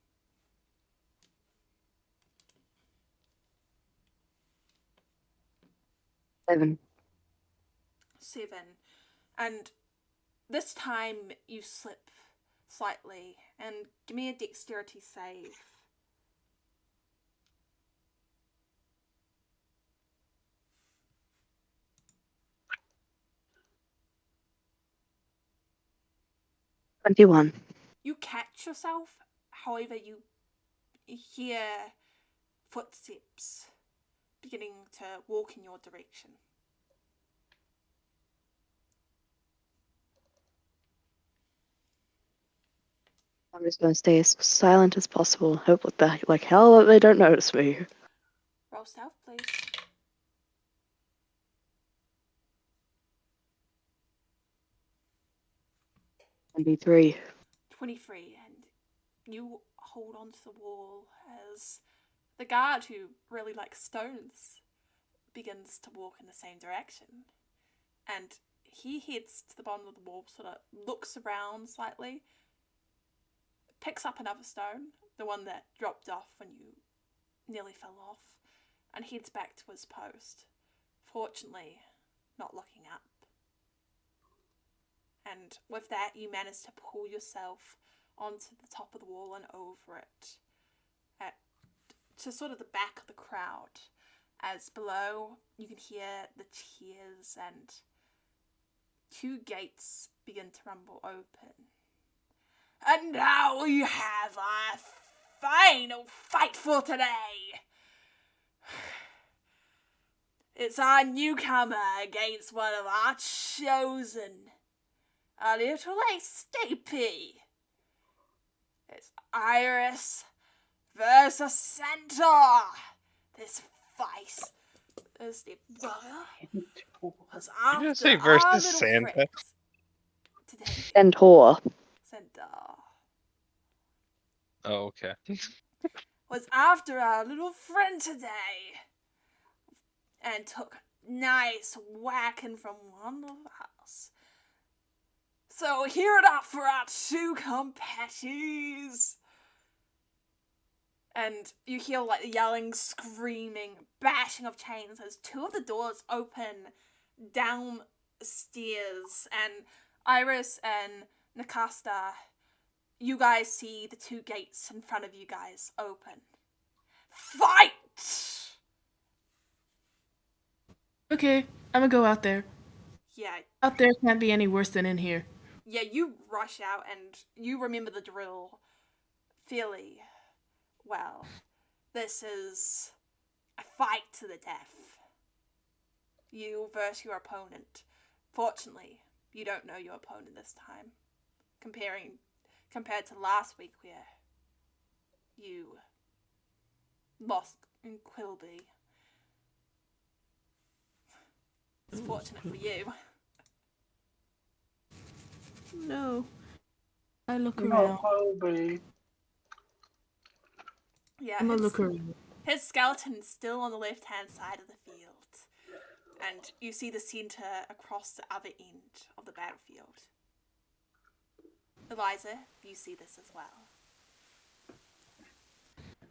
Seven. 7. And this time you slip slightly, and give me a dexterity save. $21. You catch yourself, however, you hear footsteps beginning to walk in your direction. I'm just gonna stay as silent as possible. Hope like hell that they don't notice me. Roll stealth, please. 23. 23, and you hold onto the wall as the guard, who really likes stones, begins to walk in the same direction. And he heads to the bottom of the wall, sort of looks around slightly, picks up another stone, the one that dropped off when you nearly fell off, and heads back to his post, fortunately not looking up. And with that, you manage to pull yourself onto the top of the wall and over it, to sort of the back of the crowd, as below you can hear the cheers and 2 gates begin to rumble open. And now we have our final fight for today. It's our newcomer against one of our chosen, a little Stapy. It's Iris versus Centaur. This fight is the brother was after you say our versus little Santa? friends today. Centaur. Centaur Oh, okay. was after our little friend today and took nice whacking from one of us. So hear it up for our 2 competitors. And you hear like the yelling, screaming, bashing of chains as 2 of the doors open downstairs, and Iris and Nakasta, you guys see the 2 gates in front of you guys open. Fight! Okay, I'm gonna go out there. Yeah, Out there can't be any worse than in here. you rush out and you remember the drill fairly well. This is a fight to the death. You versus your opponent. Fortunately, you don't know your opponent this time. Compared to last week where you lost in Quilby. It's fortunate for you. No. I look Not around. Hobie. Yeah, I'm gonna look around. his skeleton's still on the left-hand side of the field. And you see the center across the other end of the battlefield. Eliza, you see this as well.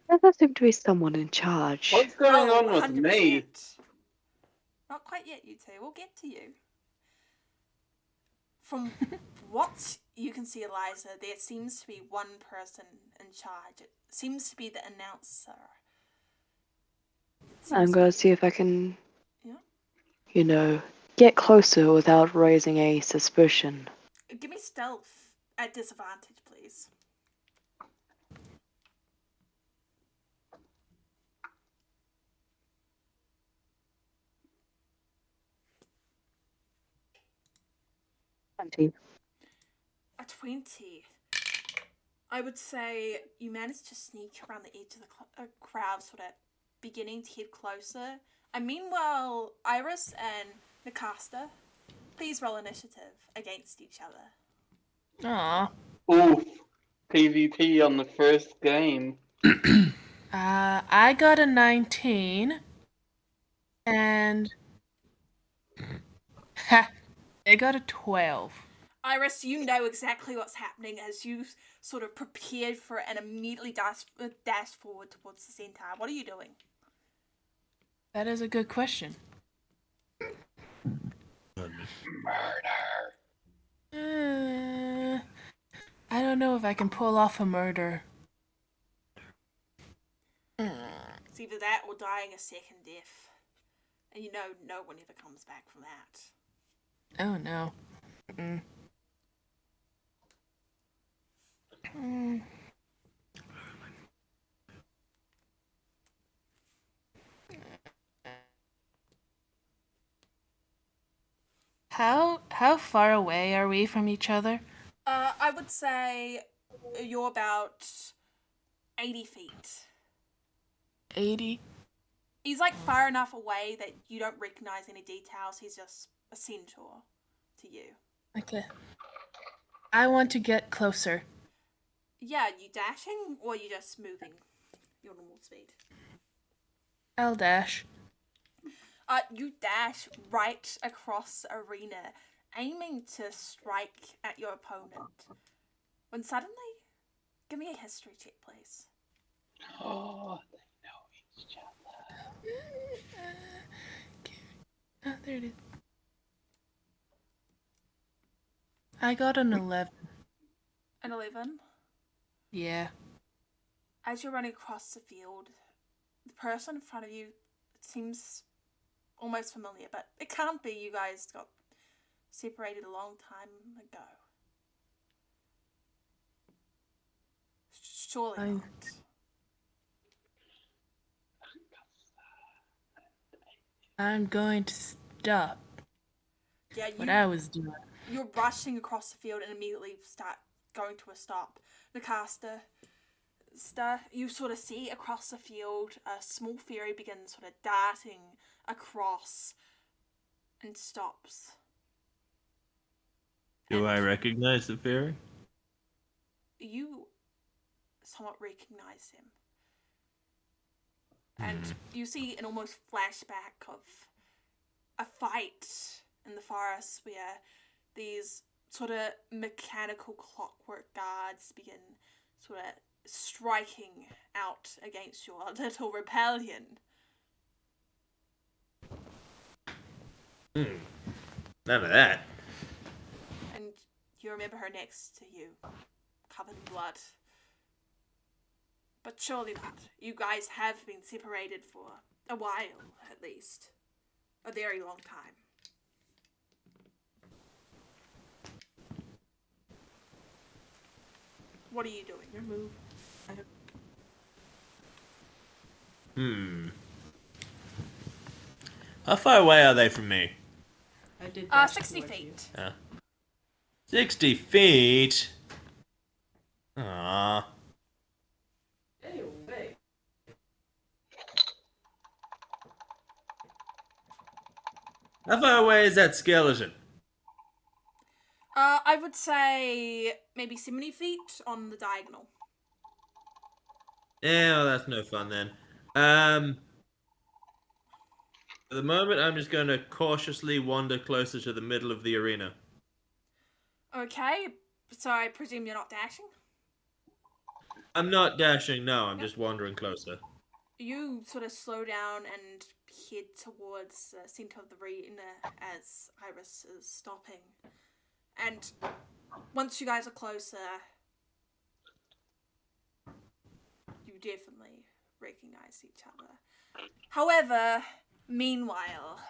There does seem to be someone in charge. What's going on with 100%. me? Not quite yet, you two. We'll get to you. From what you can see, Eliza, there seems to be one person in charge. It seems to be the announcer. I'm gonna see if I can, Yeah. get closer without raising a suspicion. Give me stealth at disadvantage, please. A 20. I would say you managed to sneak around the edge of the crowd, sort of beginning to head closer. And meanwhile, Iris and Nakasta, please roll initiative against each other. Aw. Oof. PvP on the first game. I got a 19. And I got a 12. Iris, you know exactly what's happening as you sort of prepared for it and immediately dash forward towards the centaur. What are you doing? That is a good question. I don't know if I can pull off a murder. It's either that or dying a second death. And you know no one ever comes back from that. Oh no. How far away are we from each other? I would say you're about 80 feet. 80? He's like far enough away that you don't recognize any details. He's just a centaur to you. Okay. I want to get closer. Yeah, you dashing or you just moving your normal speed? I'll dash. You dash right across the arena, aiming to strike at your opponent. When suddenly, give me a history check, please. Oh, they know each other. Oh, there it is. I got an 11. An 11. Yeah. As you're running across the field, the person in front of you seems almost familiar, but it can't be. You guys got separated a long time ago. Surely not. I'm going to stop Yeah, what I was doing. you're rushing across the field and immediately start going to a stop. The caster, you sort of see across the field a small fairy begins sort of darting across and stops. Do I recognize the fairy? You somewhat recognize him. And you see an almost flashback of a fight in the forest where these sort of mechanical clockwork guards begin sort of striking out against your little rebellion. None of that. And you remember her next to you, covered in blood. But surely not. You guys have been separated for a while, at least. A very long time. What are you doing? Your move. How far away are they from me? I did 60 feet. 60 feet? Aww. Anyway. How far away is that skeleton? I would say maybe 70 feet on the diagonal. Yeah, well, that's no fun then. For the moment, I'm just going to cautiously wander closer to the middle of the arena. Okay, so I presume you're not dashing? I'm not dashing, no, I'm just wandering closer. You sort of slow down and head towards the center of the arena as Iris is stopping. And once you guys are closer, you definitely recognize each other. However, meanwhile,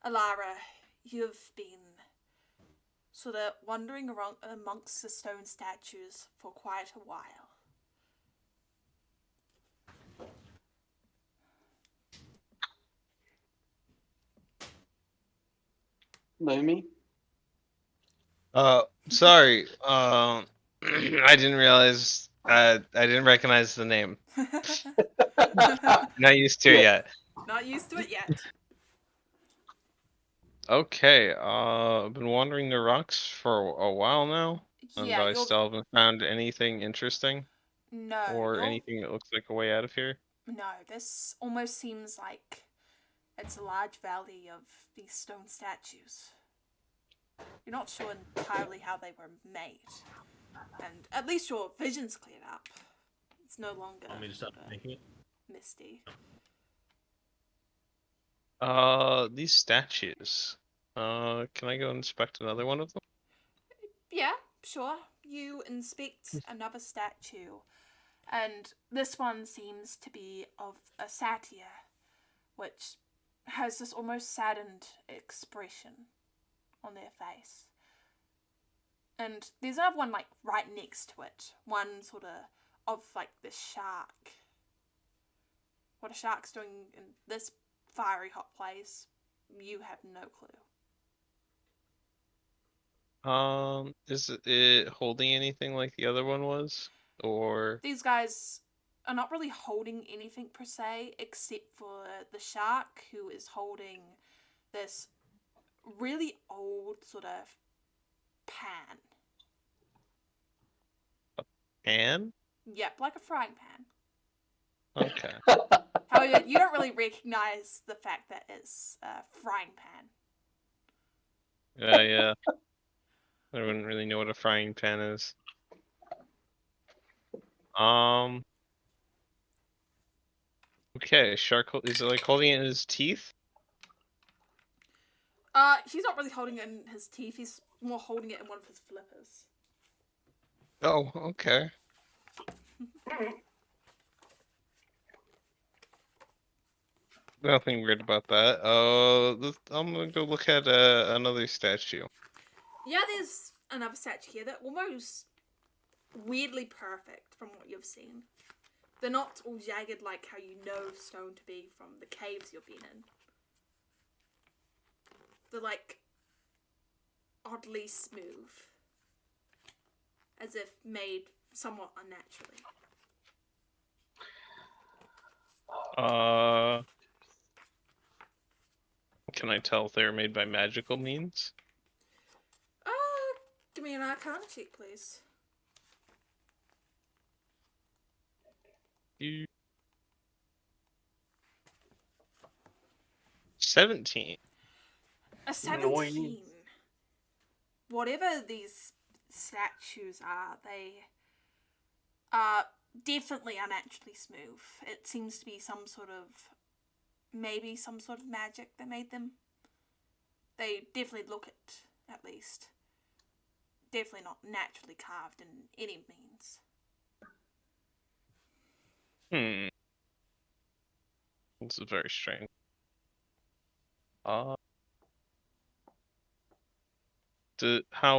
Alara, you've been sort of wandering around amongst the stone statues for quite a while. Lumi? Sorry. I didn't realize. I didn't recognize the name. Not used to it yet. Not used to it yet. Okay. I've been wandering the rocks for a while now, and Yeah, I still haven't found anything interesting No, or anything that looks like a way out of here. No, this almost seems like it's a large valley of these stone statues. You're not sure entirely how they were made. And at least your vision's cleared up. It's no longer Want me to start making it? misty. These statues. Can I go inspect another one of them? Yeah, sure. You inspect another statue, and this one seems to be of a satyr, which has this almost saddened expression on their face. And there's another one, like, right next to it. One sort of like, the shark. What a shark's doing in this fiery hot place, you have no clue. Is it holding anything like the other one was? Or These guys are not really holding anything per se, except for the shark, who is holding this really old sort of pan. pan? Yep, like a frying pan. Okay. However, you don't really recognize the fact that it's a frying pan. Yeah. I wouldn't really know what a frying pan is. Okay, shark. Is it like holding it in his teeth? He's not really holding it in his teeth. He's more holding it in one of his flippers. Oh, okay. Nothing weird about that. I'm gonna go look at another statue. Yeah, there's another statue here that almost weirdly perfect from what you've seen. They're not all jagged like how you know stone to be from the caves you've been in. They're like oddly smooth, as if made somewhat unnaturally. Can I tell if they're made by magical means? Give me an Arcana check, please. 17. A 17. Whatever these statues are, they are definitely unnaturally smooth. It seems to be maybe some sort of magic that made them. They definitely look it, at least. Definitely not naturally carved in any means. This is very strange. How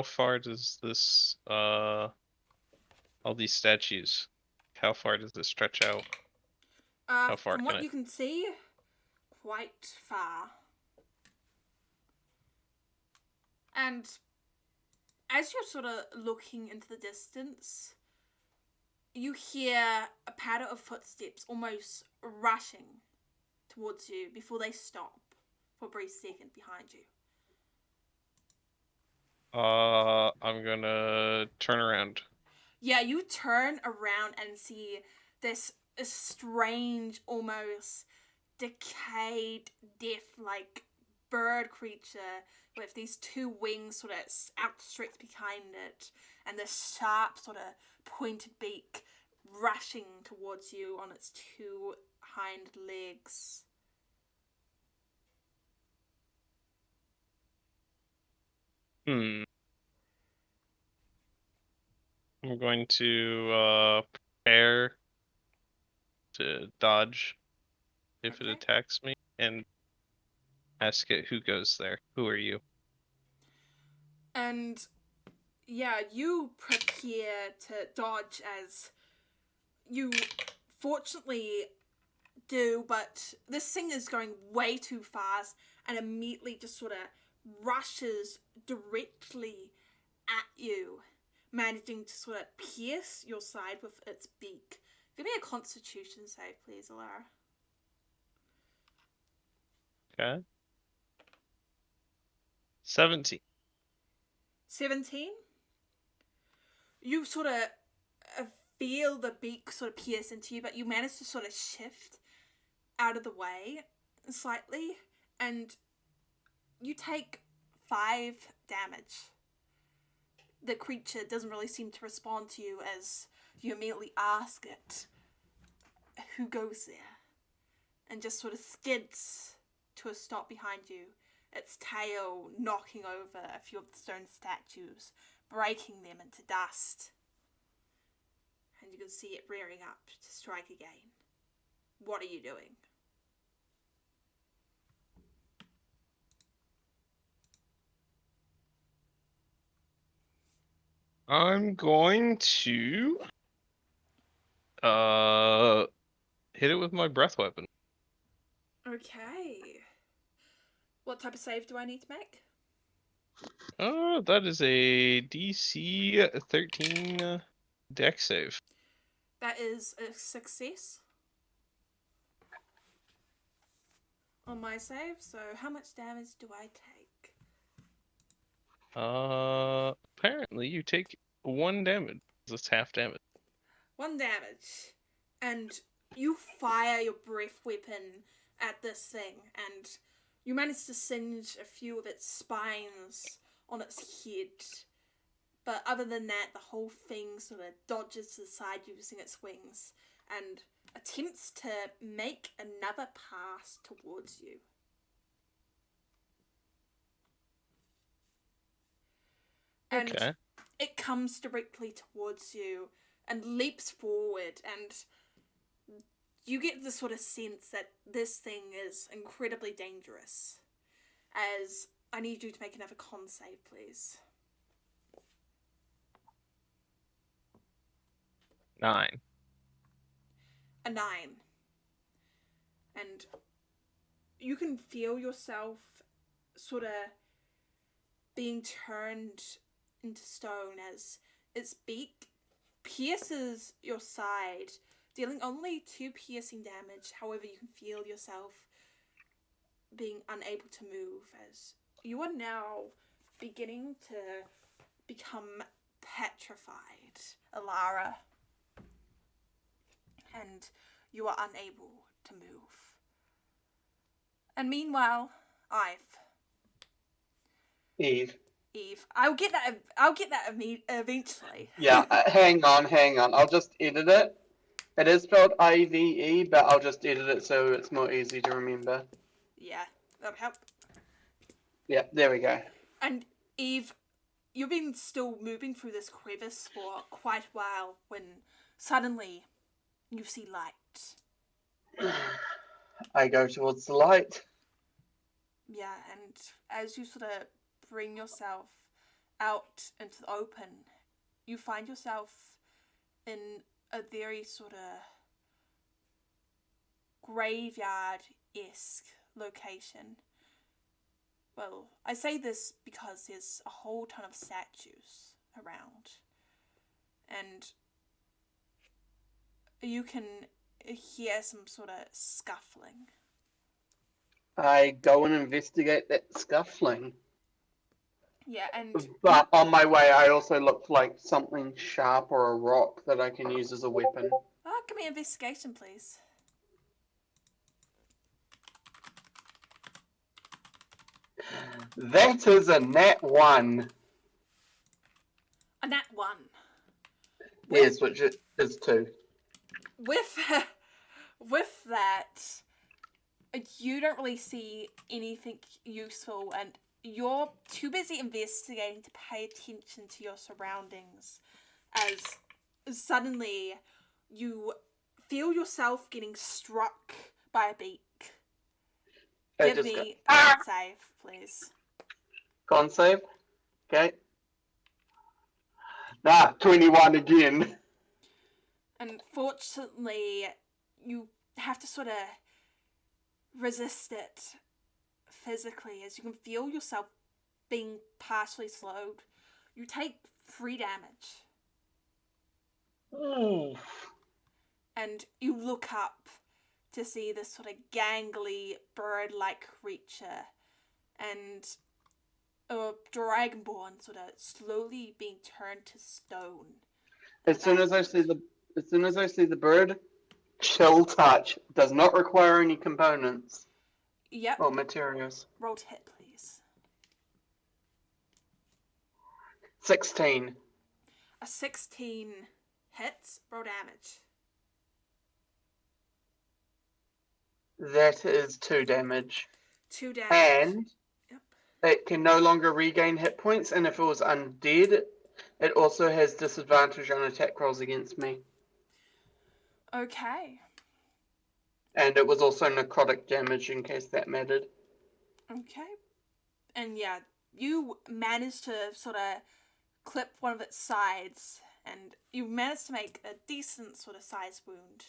far does this all these statues? How far does this stretch out? How far From can what it? you can see, quite far. And as you're sort of looking into the distance, you hear a patter of footsteps almost rushing towards you before they stop for a brief second behind you. I'm gonna turn around. Yeah, you turn around and see this strange, almost decayed, death-like bird creature with these two wings sort of outstretched behind it, and this sharp sort of pointed beak rushing towards you on its two hind legs. I'm going to prepare to dodge if it Okay. attacks me and ask it who goes there. Who are you? And yeah, you prepare to dodge as you fortunately do, but this thing is going way too fast and immediately just sort of rushes directly at you, managing to sort of pierce your side with its beak. Give me a constitution save, please, Alara. Okay. 17. 17? You sort of feel the beak sort of pierce into you, but you manage to sort of shift out of the way slightly, and you take 5 damage. The creature doesn't really seem to respond to you as you immediately ask it who goes there, and just sort of skids to a stop behind you, its tail knocking over a few of the stone statues, breaking them into dust. And you can see it rearing up to strike again. What are you doing? I'm going to hit it with my breath weapon. Okay. What type of save do I need to make? That is a DC 13 dex save. That is a success on my save. So how much damage do I take? Apparently you take 1 damage. It's half damage. 1 damage. And you fire your breath weapon at this thing, and you manage to singe a few of its spines on its head. But other than that, the whole thing sort of dodges to the side using its wings and attempts to make another pass towards you. And Okay. it comes directly towards you and leaps forward, and you get the sort of sense that this thing is incredibly dangerous. As I need you to make another con save, please. 9. A 9. And you can feel yourself sort of being turned into stone as its beak pierces your side, dealing only 2 piercing damage. However, you can feel yourself being unable to move as you are now beginning to become petrified, Alara. And you are unable to move. And meanwhile, Eve. I'll get that eventually. Yeah, hang on. I'll just edit it. It is spelled IVE, but I'll just edit it so it's more easy to remember. Yeah, that'll help. Yeah, there we go. And Eve, you've been still moving through this crevice for quite a while when suddenly you see light. I go towards the light. Yeah, and as you sort of bring yourself out into the open, you find yourself in a very sort of graveyard-esque location. Well, I say this because there's a whole ton of statues around. And you can hear some sort of scuffling. I go and investigate that scuffling. Yeah, and... But on my way, I also look for like something sharp or a rock that I can use as a weapon. give me an investigation, please. That is a nat 1. A nat 1. Yes, which is 2. With that, you don't really see anything useful, and you're too busy investigating to pay attention to your surroundings, as suddenly you feel yourself getting struck by a beak. Give me a con save, please. Con save? Okay. 21 again. Unfortunately, you have to sort of resist it physically, as you can feel yourself being partially slowed. You take 3 damage. Oof. And you look up to see this sort of gangly bird-like creature and a dragonborn sort of slowly being turned to stone. As soon as I see the bird, Chill touch does not require any components Yep. or materials. Roll to hit, please. 16. A 16 hits. Roll damage. That is 2 damage. 2 damage. And Yep. it can no longer regain hit points, and if it was undead, it also has disadvantage on attack rolls against me. Okay. And it was also necrotic damage, in case that mattered. Okay. And yeah, you managed to sort of clip one of its sides, and you managed to make a decent sort of size wound.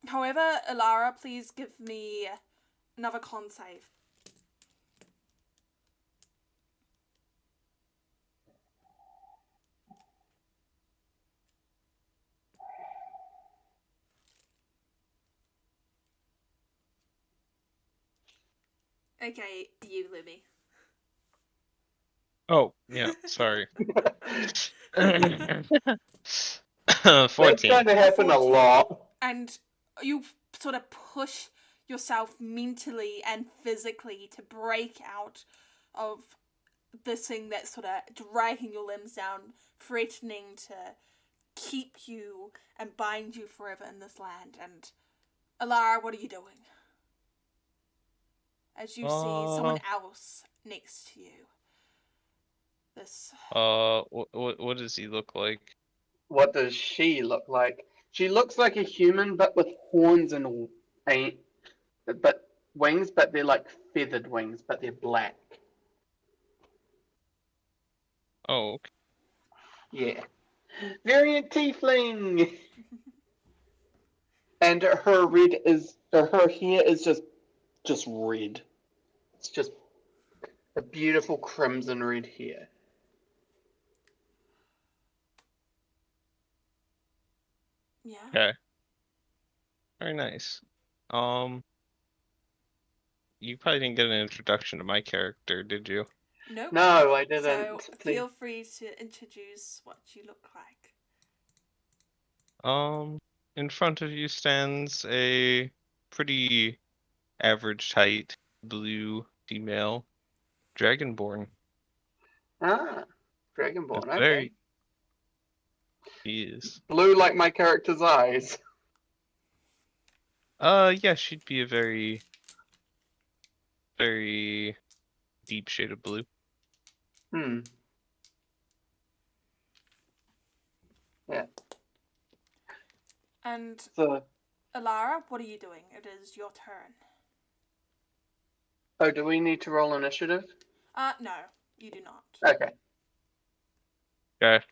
However, Ilara, please give me another con save. Okay, you, Libby. Oh, yeah, sorry. 14. That's going to happen 14. a lot. And you sort of push yourself mentally and physically to break out of this thing that's sort of dragging your limbs down, threatening to keep you and bind you forever in this land. And Ilara, what are you doing? As you see someone else next to you. This. What does he look like? What does she look like? She looks like a human, but with horns and but wings, but they're like feathered wings, but they're black. Oh, okay. Yeah. Variant tiefling! And her hair is just red. It's just a beautiful crimson red hair. Yeah. Okay. Very nice. You probably didn't get an introduction to my character, did you? Nope. No, I didn't. So feel free to introduce what you look like. In front of you stands a pretty average height blue female dragonborn. Ah, Dragonborn, It's okay. very. He is. Blue like my character's eyes. Yeah, she'd be a very, very deep shade of blue. Yeah. And So, Ilara, what are you doing? It is your turn. oh, do we need to roll initiative? No, you do not. Okay. Okay.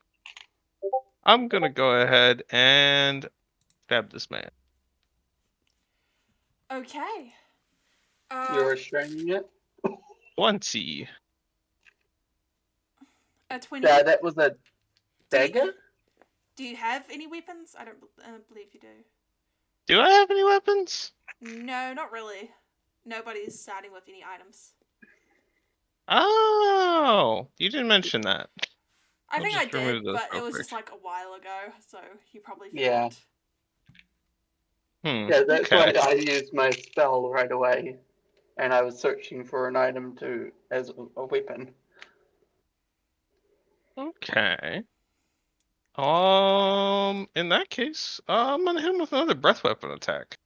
I'm gonna go ahead and stab this man. Okay. You're restraining it? 20. A 20. Yeah, that was a dagger? Do you have any weapons? I don't believe you do. Do I have any weapons? No, not really. Nobody's starting with any items. Oh, you didn't mention that. I think I did, those but it real was quick. just like a while ago, so you probably Yeah. forgot. Yeah, that's okay. why I used my spell right away. And I was searching for an item as a weapon. Okay. In that case, I'm gonna hit him with another breath weapon attack.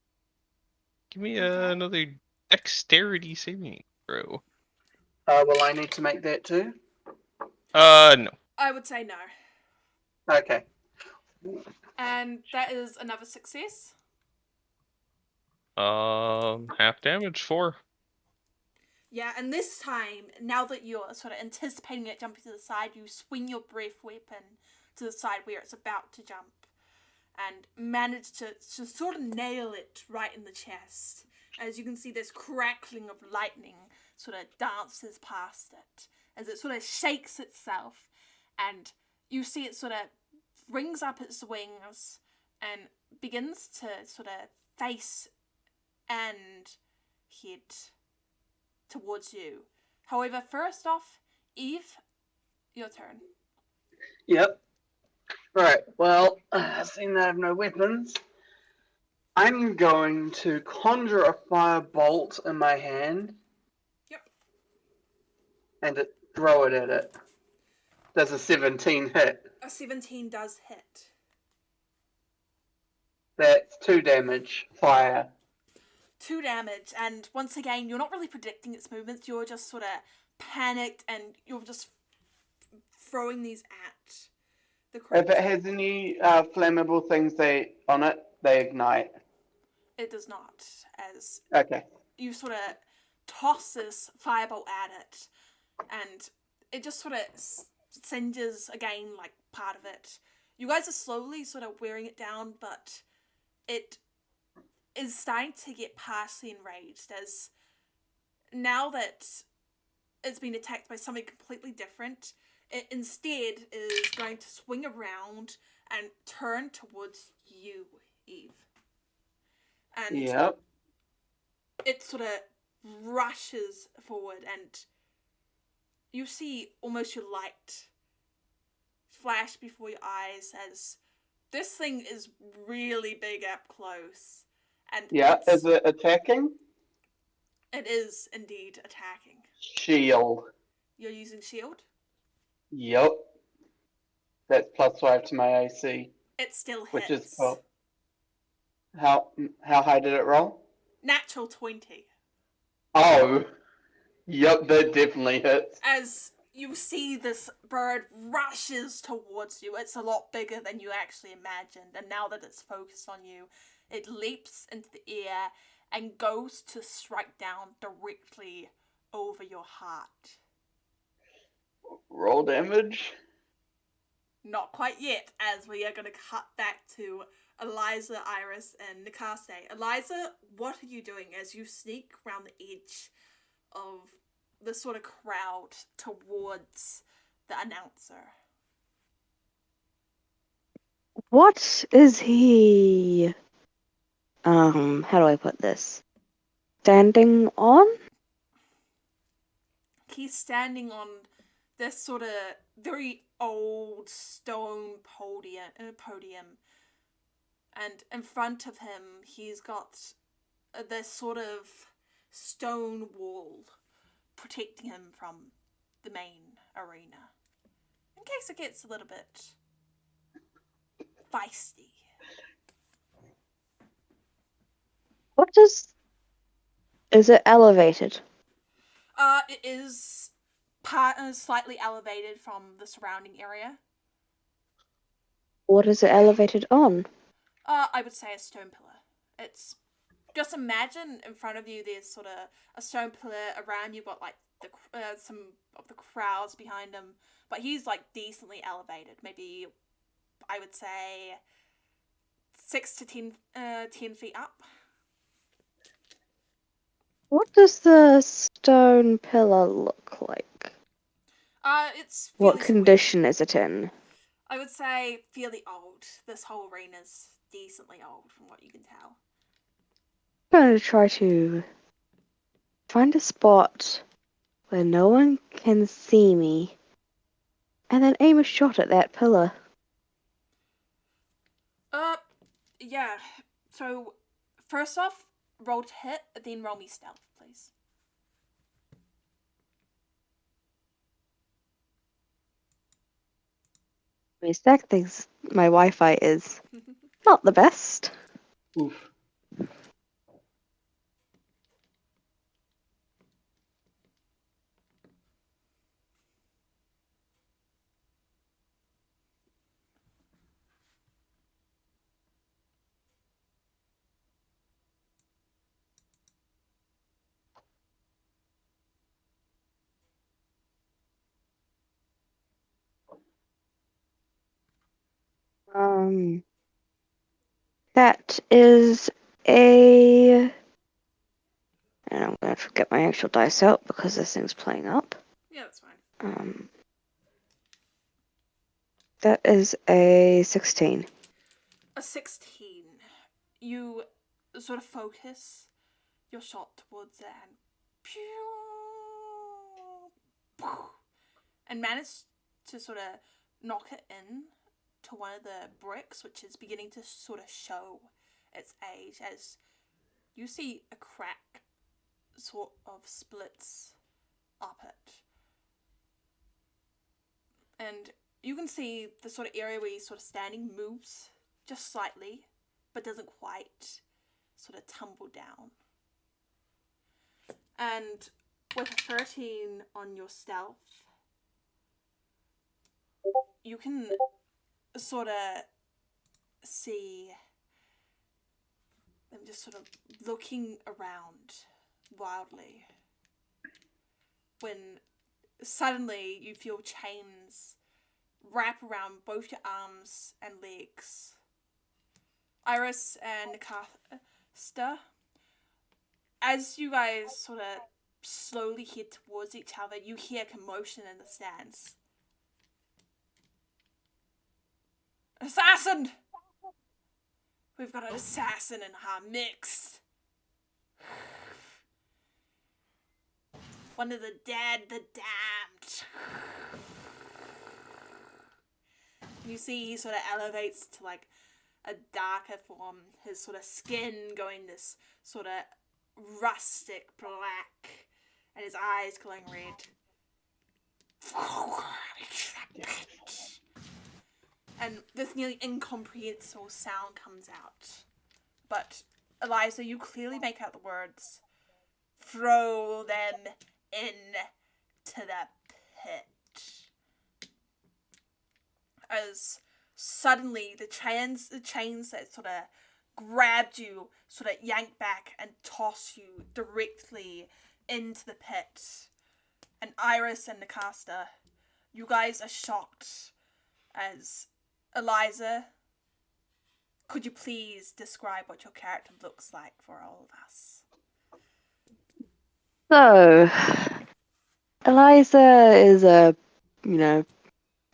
Give me another dexterity saving throw. Will I need to make that too? No. I would say no. Okay. And that is another success. Half damage, 4. Yeah, and this time, now that you're sort of anticipating it jumping to the side, you swing your breath weapon to the side where it's about to jump and manage to sort of nail it right in the chest. As you can see, this crackling of lightning sort of dances past it as it sort of shakes itself, and you see it sort of brings up its wings and begins to sort of face and head towards you. However, first off, Eve, your turn. Yep. Right, well, seeing that I have no weapons, I'm going to conjure a fire bolt in my hand. Yep. And throw it at it. Does a 17 hit? A 17 does hit. That's 2 damage. Fire. 2 damage, and once again, you're not really predicting its movements, you're just sort of panicked, and you're just throwing these at the creature. If it has any flammable things on it, they ignite. It does not, as Okay. you sort of toss this firebolt at it, and it just sort of singes again, like, part of it. You guys are slowly sort of wearing it down, but it is starting to get partially enraged, as now that it's been attacked by something completely different, it instead is going to swing around and turn towards you, Eve. And Yep. it sort of rushes forward, and you see almost your light flash before your eyes as this thing is really big up close. And Yeah. Is it attacking? It is indeed attacking. Shield. You're using shield? Yep. That's +5 to my AC. It still hits. Which is cool. How high did it roll? Natural 20. Oh. Yep, that definitely hits. As you see this bird rushes towards you, it's a lot bigger than you actually imagined, and now that it's focused on you, it leaps into the air and goes to strike down directly over your heart. Roll damage. Not quite yet, as we are going to cut back to Eliza, Iris, and Nikaste. Eliza, what are you doing as you sneak around the edge of the sort of crowd towards the announcer? What is he? How do I put this? Standing on? He's standing on this sort of very old stone podium. And in front of him, he's got this sort of stone wall protecting him from the main arena, in case it gets a little bit feisty. Is it elevated? It is slightly elevated from the surrounding area. What is it elevated on? I would say a stone pillar. It's just imagine in front of you there's sort of a stone pillar, around you've got like some of the crowds behind him, but he's like decently elevated. Maybe I would say 6 to 10 feet up. What does the stone pillar look like? It's What fairly condition is it in? I would say fairly old. This whole arena's decently old from what you can tell. I'm going to try to find a spot where no one can see me and then aim a shot at that pillar. Yeah. So, first off, roll to hit, then roll me stealth, please. My stack thinks my Wi-Fi is not the best. Oof. That is a... And I'm going to get my actual dice out because this thing's playing up. Yeah, that's fine. That is a 16. A 16. You sort of focus your shot towards it and manage to sort of knock it in to one of the bricks, which is beginning to sort of show its age, as you see a crack sort of splits up it. And you can see the sort of area where you're sort of standing moves just slightly, but doesn't quite sort of tumble down. And with a 13 on your stealth, you can sort of see them just sort of looking around wildly when suddenly you feel chains wrap around both your arms and legs. Iris and Nicasta, as you guys sort of slowly head towards each other, you hear commotion in the stands. Assassin! We've got an assassin in our mix. One of the dead, the damned. You see he sort of elevates to like a darker form, his sort of skin going this sort of rustic black, and his eyes glowing red. And this nearly incomprehensible sound comes out. But, Eliza, you clearly make out the words, "Throw them into the pit." As suddenly the chains that sort of grabbed you sort of yank back and toss you directly into the pit. And Iris and Nicasta, you guys are shocked as Eliza, could you please describe what your character looks like for all of us? So, Eliza is a,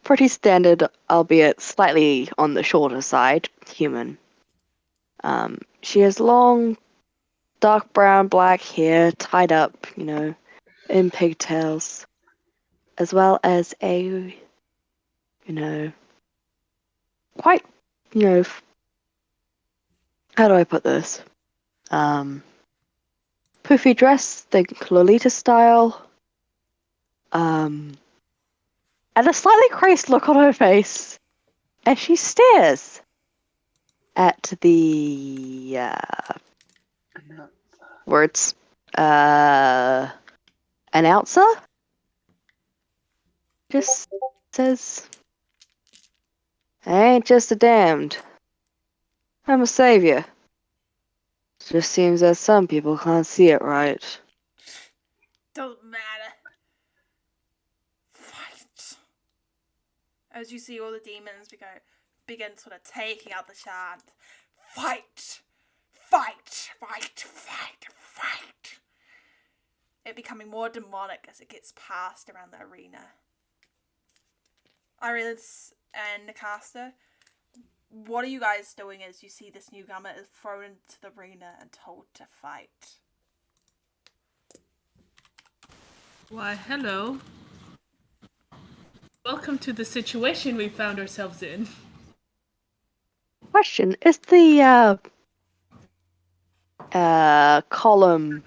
pretty standard, albeit slightly on the shorter side, human. She has long, dark brown, black hair tied up, in pigtails, as well as a, quite, how do I put this? Poofy dress, think Lolita style. And a slightly crazed look on her face as she stares at the words announcer. Just says, "I ain't just a damned. I'm a savior. Just seems that some people can't see it right." Don't matter. Fight. As you see all the demons begin sort of taking out the chant. Fight. Fight. Fight. Fight. Fight. It becoming more demonic as it gets passed around the arena. Iris and Nicasta, what are you guys doing as you see this newcomer is thrown into the arena and told to fight? Why, hello. Welcome to the situation we found ourselves in. Question, is the column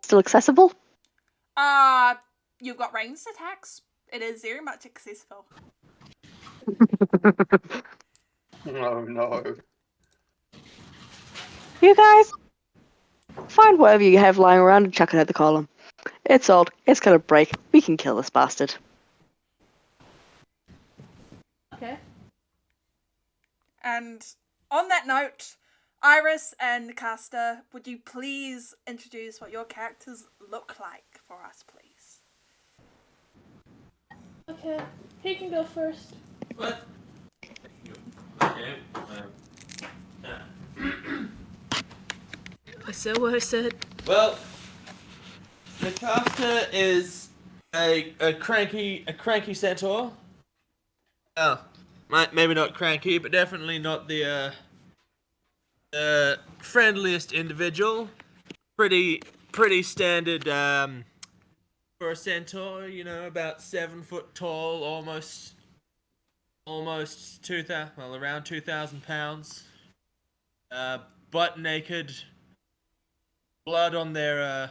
still accessible? You've got ranged attacks. It is very much accessible. Oh no. You guys, find whatever you have lying around and chuck it at the column. It's old. It's gonna break. We can kill this bastard. Okay. And on that note, Iris and Nicasta, would you please introduce what your characters look like for us, please? Okay, he can go first. What? Okay. I said what I said. Well, Nicasta is a cranky centaur. Oh, maybe not cranky, but definitely not the friendliest individual. Pretty standard for a centaur. About 7 foot tall, almost almost 2,000, well, around 2,000 pounds. Butt naked. Blood on their,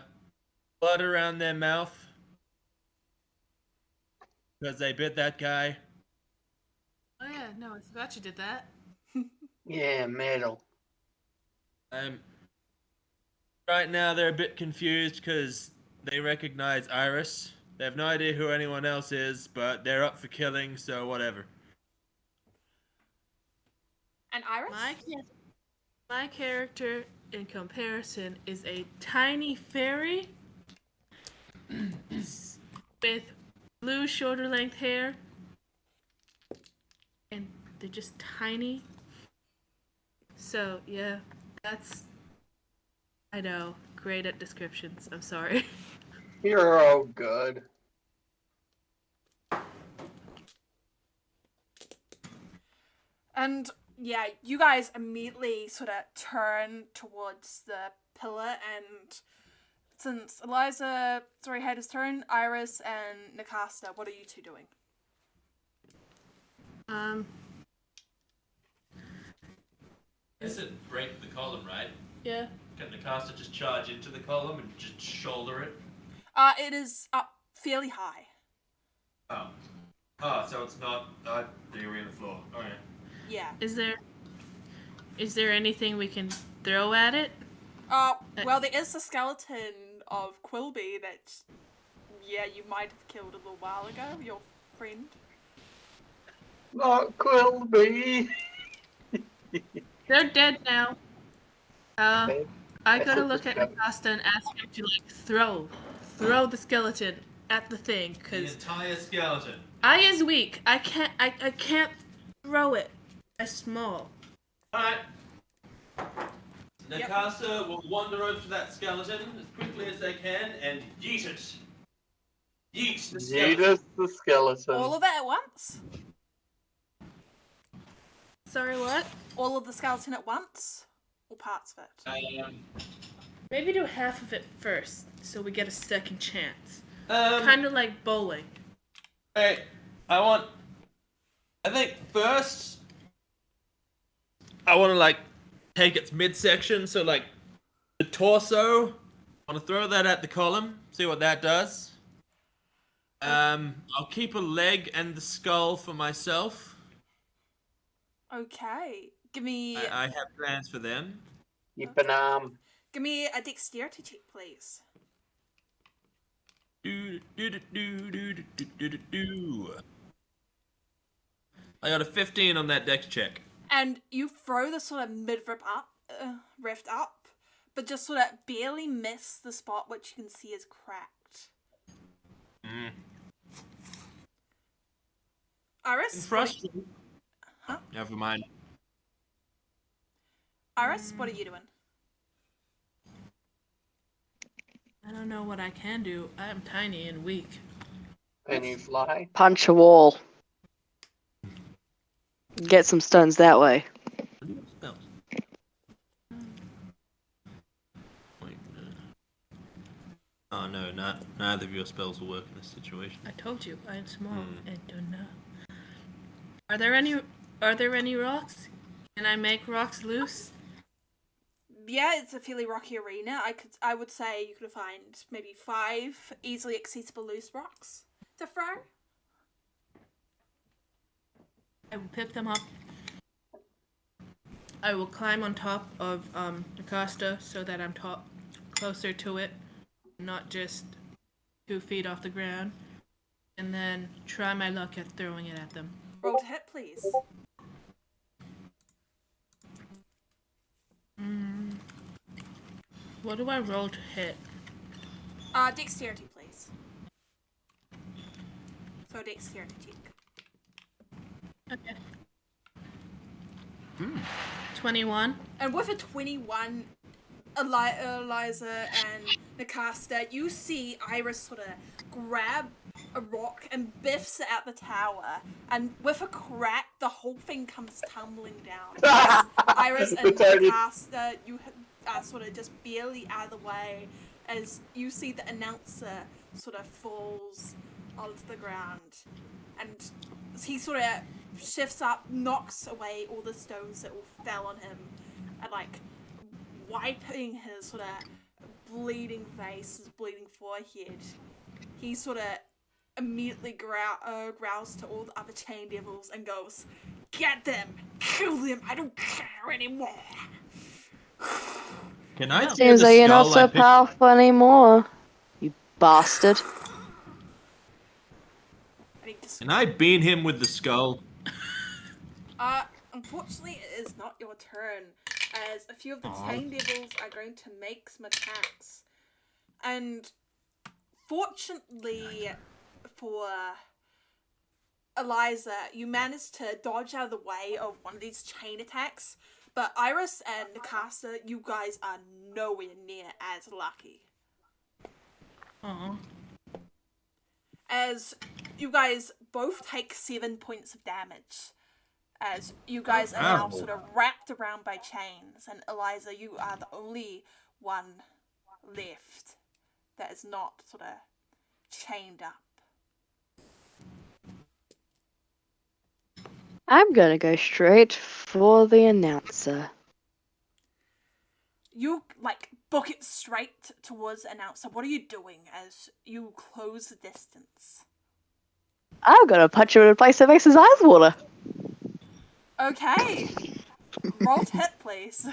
blood around their mouth. Because they bit that guy. Oh yeah, no, I forgot you did that. Yeah, metal. Right now they're a bit confused because they recognize Iris. They have no idea who anyone else is, but they're up for killing, so whatever. And Iris? My character, in comparison, is a tiny fairy with blue shoulder length hair, and they're just tiny. So yeah, that's, I know, great at descriptions. I'm sorry. You're all good. And yeah, you guys immediately sort of turn towards the pillar, and since Eliza, sorry, had his turn, Iris and Nikasta, what are you two doing? Is it break the column, right? Yeah. Can the caster just charge into the column and just shoulder it? It is up fairly high. Oh. Oh, so it's not the arena floor. Okay. Yeah. Is there anything we can throw at it? Well, there is a skeleton of Quilby that, yeah, you might have killed a little while ago, your friend. Not Quilby. They're dead now. I gotta took look the at skeleton. Acosta and ask him to like throw the skeleton at the thing, The cause entire skeleton. I is weak. I can't throw it. I'm small. Alright. The caster will wander over to that skeleton as quickly as they can and yeet it. Yeet the skeleton. Judas the skeleton. All of it at once? Sorry, what? All of the skeleton at once? Or parts of it? Maybe do half of it first, so we get a second chance. Um, Kind of like bowling. Hey, I think first, I want to like take its midsection, so like the torso. I want to throw that at the column, see what that does. I'll keep a leg and the skull for myself. Okay. Give me I have plans for them. You banam. give me a dexterity check, please. I got a 15 on that dex check. And you throw the sort of rift up, but just sort of barely miss the spot which you can see is cracked. Iris? Frustrating. Huh? Never mind. Iris, what are you doing? I don't know what I can do. I am tiny and weak. Can you fly? Punch a wall. Get some stones that way. Spells. Oh no, neither of your spells will work in this situation. I told you, I am small and don't know. Are there any rocks? Can I make rocks loose? Yeah, it's a fairly rocky arena. I would say you could find maybe 5 easily accessible loose rocks to throw. I will pick them up. I will climb on top of the Costa so that I'm closer to it, not just 2 feet off the ground, and then try my luck at throwing it at them. Roll to hit, please. What do I roll to hit? Dexterity, please. So dexterity check. Okay. 21. And with a 21, Eliza and Nikasta, you see Iris sort of grab a rock and biffs it at the tower, and with a crack, the whole thing comes tumbling down. Iris and Nikasta, you are sort of just barely out of the way as you see the announcer sort of falls onto the ground, and he sort of shifts up, knocks away all the stones that all fell on him, and like wiping his sort of bleeding face, his bleeding forehead. He sort of immediately growls to all the other chain devils and goes, "Get them! Kill them! I don't care anymore!" Can I steal Seems the like you're not skull so I picked? powerful anymore, you bastard. And he just, Can I beat him with the skull? unfortunately, it is not your turn, as a few of the chain devils are going to make some attacks. And fortunately for Eliza, you managed to dodge out of the way of one of these chain attacks, but Iris and Nikasa, you guys are nowhere near as lucky. Aw. As you guys both take 7 points of damage, as you guys are now Ow. sort of wrapped around by chains, and Eliza, you are the only one left that is not sort of chained up. I'm gonna go straight for the announcer. You like book it straight towards the announcer. What are you doing as you close the distance? I'm gonna punch him in a place that makes his eyes water. Okay. Roll to hit, please.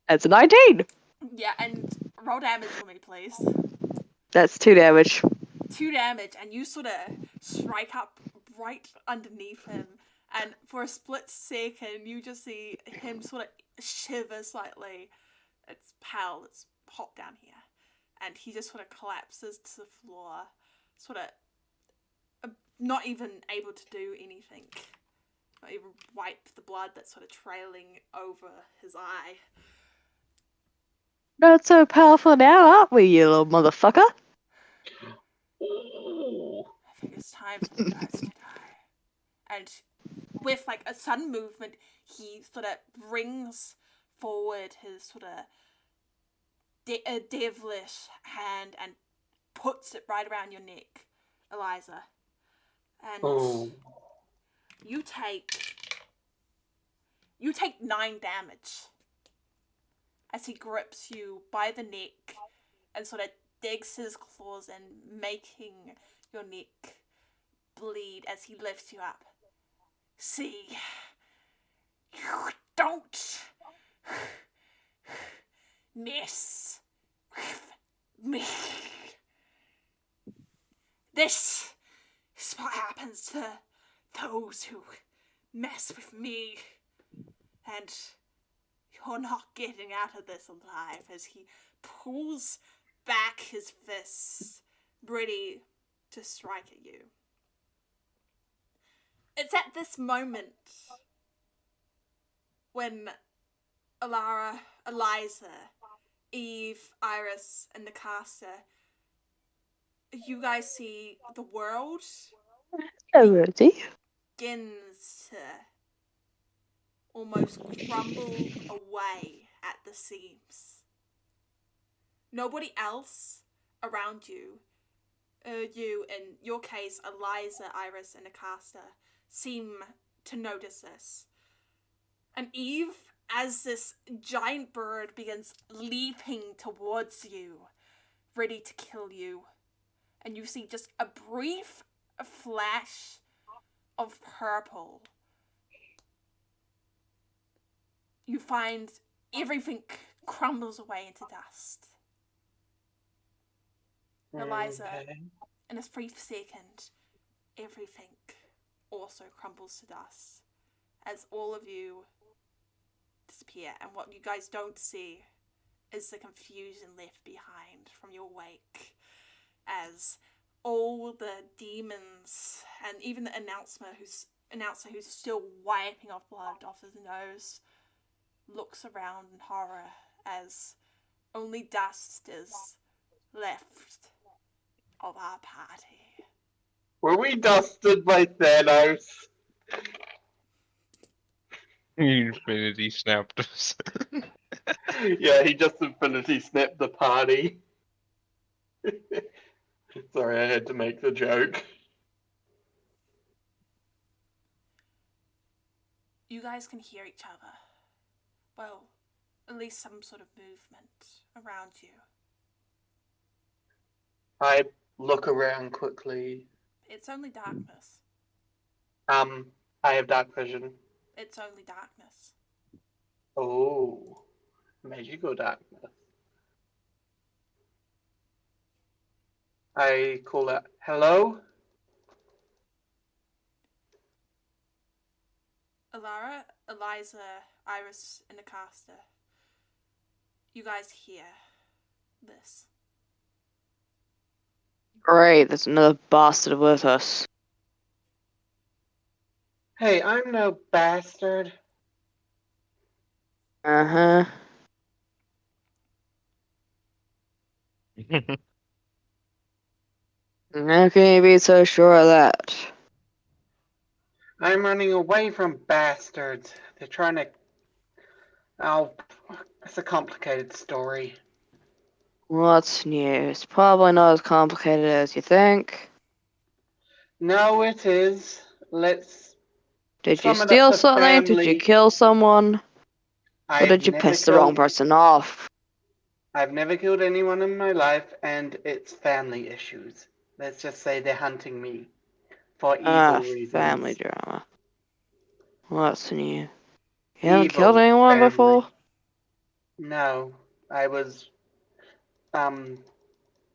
That's a 19. Yeah, and roll damage for me, please. That's 2 damage. 2 damage, and you sort of strike up right underneath him, and for a split second, you just see him sort of shiver slightly. It's pale, it's hot down here, and he just sort of collapses to the floor, sort of not even able to do anything. Not even wipe the blood that's sort of trailing over his eye. Not so powerful now, aren't we, you little motherfucker? Ooh. I think it's time for you guys to die. And with like a sudden movement, he sort of brings forward his sort of devilish hand and puts it right around your neck, Eliza. And Oh. you take 9 damage as he grips you by the neck and sort of digs his claws in, making your neck bleed as he lifts you up. See, you don't mess with me. This is what happens to those who mess with me. And you're not getting out of this alive, as he pulls back his fists, ready to strike at you. It's at this moment when Eliza, Eve, Iris, and Nikasa, you guys see the world Alrighty. begins to almost crumble away at the seams. Nobody else around you, in your case, Eliza, Iris, and Akasta, seem to notice this. And Eve, as this giant bird begins leaping towards you, ready to kill you, and you see just a brief flash of purple. You find everything crumbles away into dust. Eliza, Okay. in a brief second, everything also crumbles to dust as all of you disappear. And what you guys don't see is the confusion left behind from your wake, as all the demons and even the announcer who's still wiping off blood off his nose looks around in horror as only dust is left of our party. Were we dusted by Thanos? Infinity snapped us. Yeah, he just infinity snapped the party. Sorry, I had to make the joke. You guys can hear each other. Well, at least some sort of movement around you. I look around quickly. It's only darkness. I have dark vision. It's only darkness. Oh, magical darkness. I call out, hello? Alara, Eliza, Iris, and Acasta. You guys hear this. Great, there's another bastard with us. Hey, I'm no bastard. Uh-huh. How can you be so sure of that? I'm running away from bastards. They're trying to... Oh, it's a complicated story. What's new? It's probably not as complicated as you think. No, it is. Let's Did you sum it up steal to something? Did you family. kill someone? Or I've did you never piss the wrong killed... person off? I've never killed anyone in my life, and it's family issues. Let's just say they're hunting me for evil Family reasons. drama. What's new? You haven't killed Evil anyone family. before? No, I was Oh,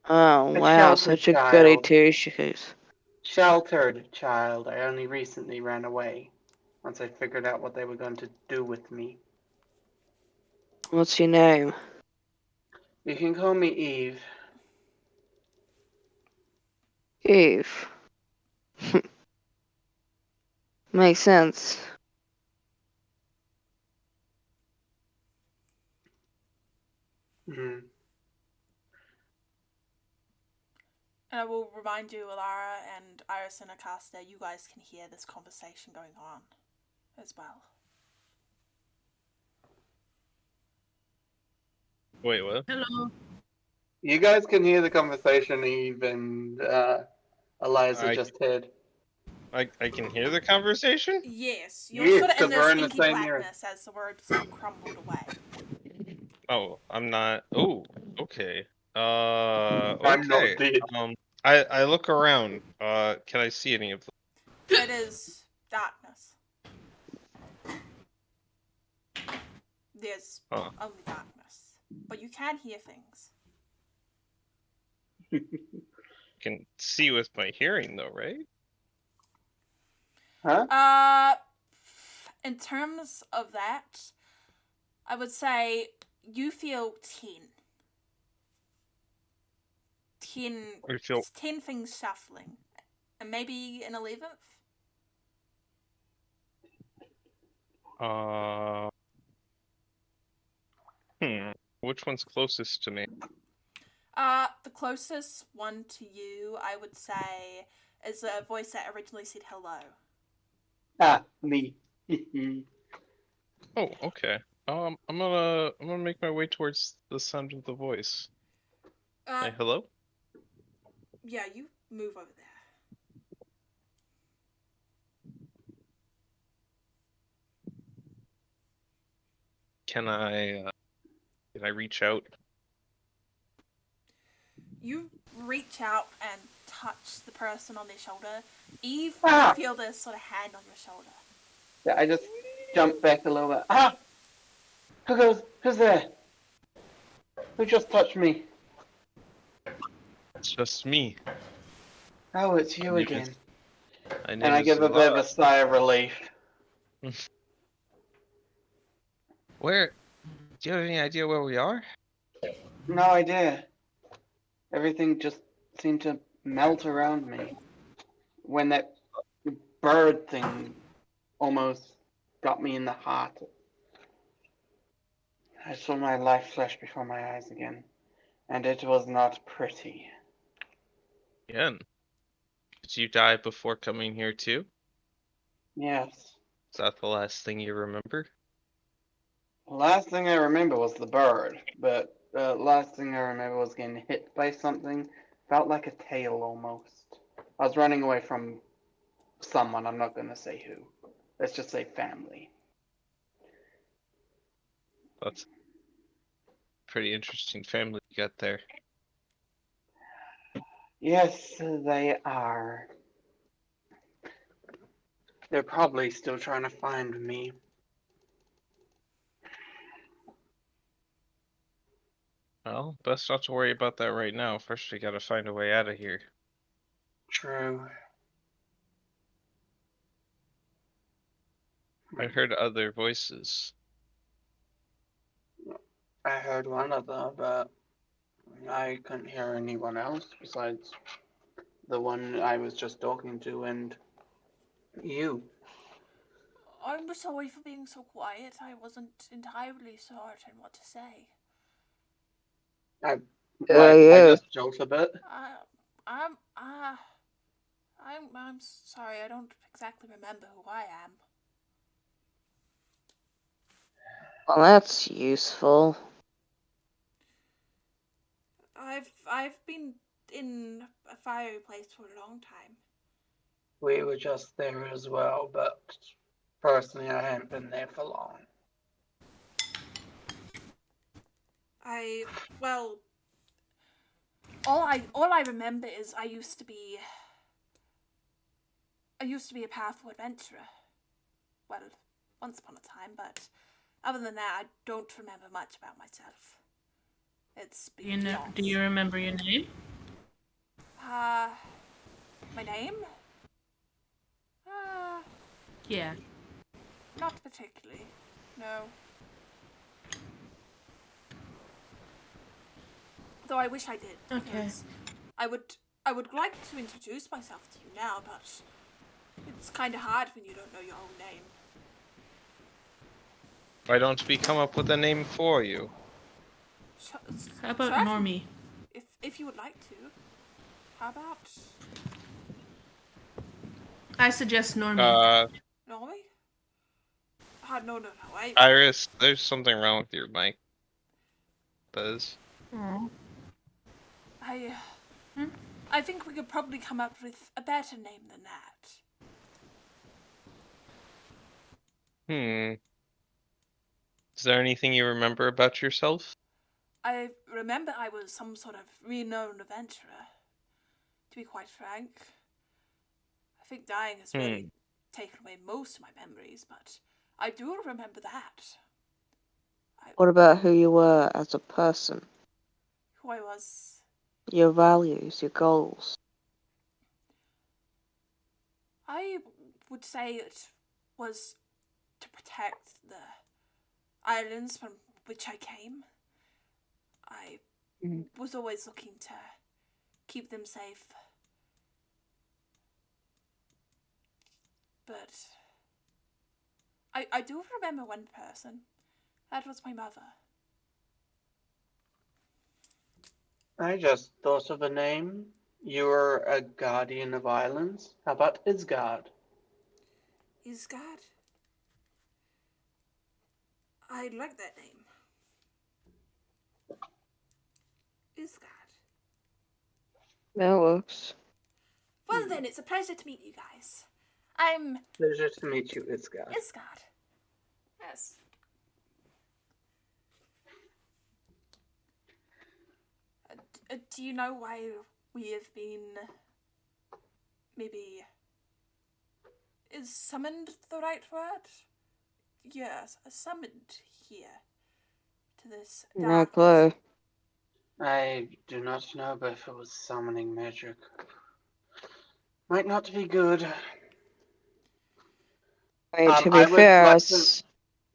a wow, sheltered such a goody child. two-shoes. Sheltered child. I only recently ran away once I figured out what they were going to do with me. What's your name? You can call me Eve. Eve. Makes sense. Hmm. And I will remind you, Alara and Iris and Acasta, you guys can hear this conversation going on as well. Wait, what? Hello. You guys can hear the conversation Eve and Eliza I, just had. I can hear the conversation? Yes, you're Yes, sort of in 'cause we're this in the inky same area. blackness as the word sort of crumbled away. Oh, I'm not. Oh, okay. I'm not Okay. dead. I look around. Can I see any of them? It is darkness. There's Huh. only darkness. But you can hear things. Can see with my hearing though, right? Huh? In terms of that, I would say you feel 10. 10, I feel 10 things shuffling. And maybe an 11th? Which one's closest to me? The closest one to you, I would say, is a voice that originally said hello. Me. Oh, okay. I'm gonna make my way towards the sound of the voice. Hey, hello? Yeah, you move over there. Can I reach out? You reach out and touch the person on their shoulder. Eve, Ah! you feel this sort of hand on your shoulder. Yeah, I just jumped back a little bit. Who's there? Who just touched me? It's just me. Oh, it's you My name again. My And name I is give a bit of a sigh of relief. Where? Do you have any idea where we are? No idea. Everything just seemed to melt around me. When that bird thing almost got me in the heart. I saw my life flash before my eyes again. And it was not pretty. Again. Did you die before coming here too? Yes. Is that the last thing you remember? Last thing I remember was the bird, but last thing I remember was getting hit by something. Felt like a tail almost. I was running away from someone, I'm not gonna say who. Let's just say family. That's a pretty interesting family you got there. Yes, they are. They're probably still trying to find me. Well, best not to worry about that right now. First, we gotta find a way out of here. True. I heard other voices. I heard one other, but I couldn't hear anyone else besides the one I was just talking to and you. I'm sorry for being so quiet. I wasn't entirely certain what to say. I Yeah. just joked a bit. I'm sorry. I don't exactly remember who I am. Well, that's useful. I've been in a fiery place for a long time. We were just there as well, but personally I haven't been there for long. All I remember is I used to be a powerful adventurer. Well, once upon a time, but other than that, I don't remember much about myself. It's been Do you remember your name? My name? Yeah. Not particularly. No. Though I wish I did. Okay. I would like to introduce myself to you now, but it's kind of hard when you don't know your own name. Why don't we come up with a name for you? How about Certainly. Normie? If you would like to. How about I suggest Normie. Normie? No. Iris, there's something wrong with your mic. Buzz. Oh. I think we could probably come up with a better name than that. Is there anything you remember about yourself? I remember I was some sort of renowned adventurer, to be quite frank. I think dying has really taken away most of my memories, but I do remember that. What about who you were as a person? Who I was. Your values, your goals. I would say it was to protect the islands from which I came. I was always looking to keep them safe. But I do remember one person. That was my mother. I just thought of a name. You're a guardian of islands. How about Isgard? Isgard? I like that name. Isgard. That works. Well then, it's a pleasure to meet you guys. Pleasure to meet you, Isgard. Isgard. Yes. Do you know why we have been maybe... Is summoned the right word? Yes, summoned here to this No darkness. clue. I do not know, but if it was summoning magic, might not be good. I mean, to be fair,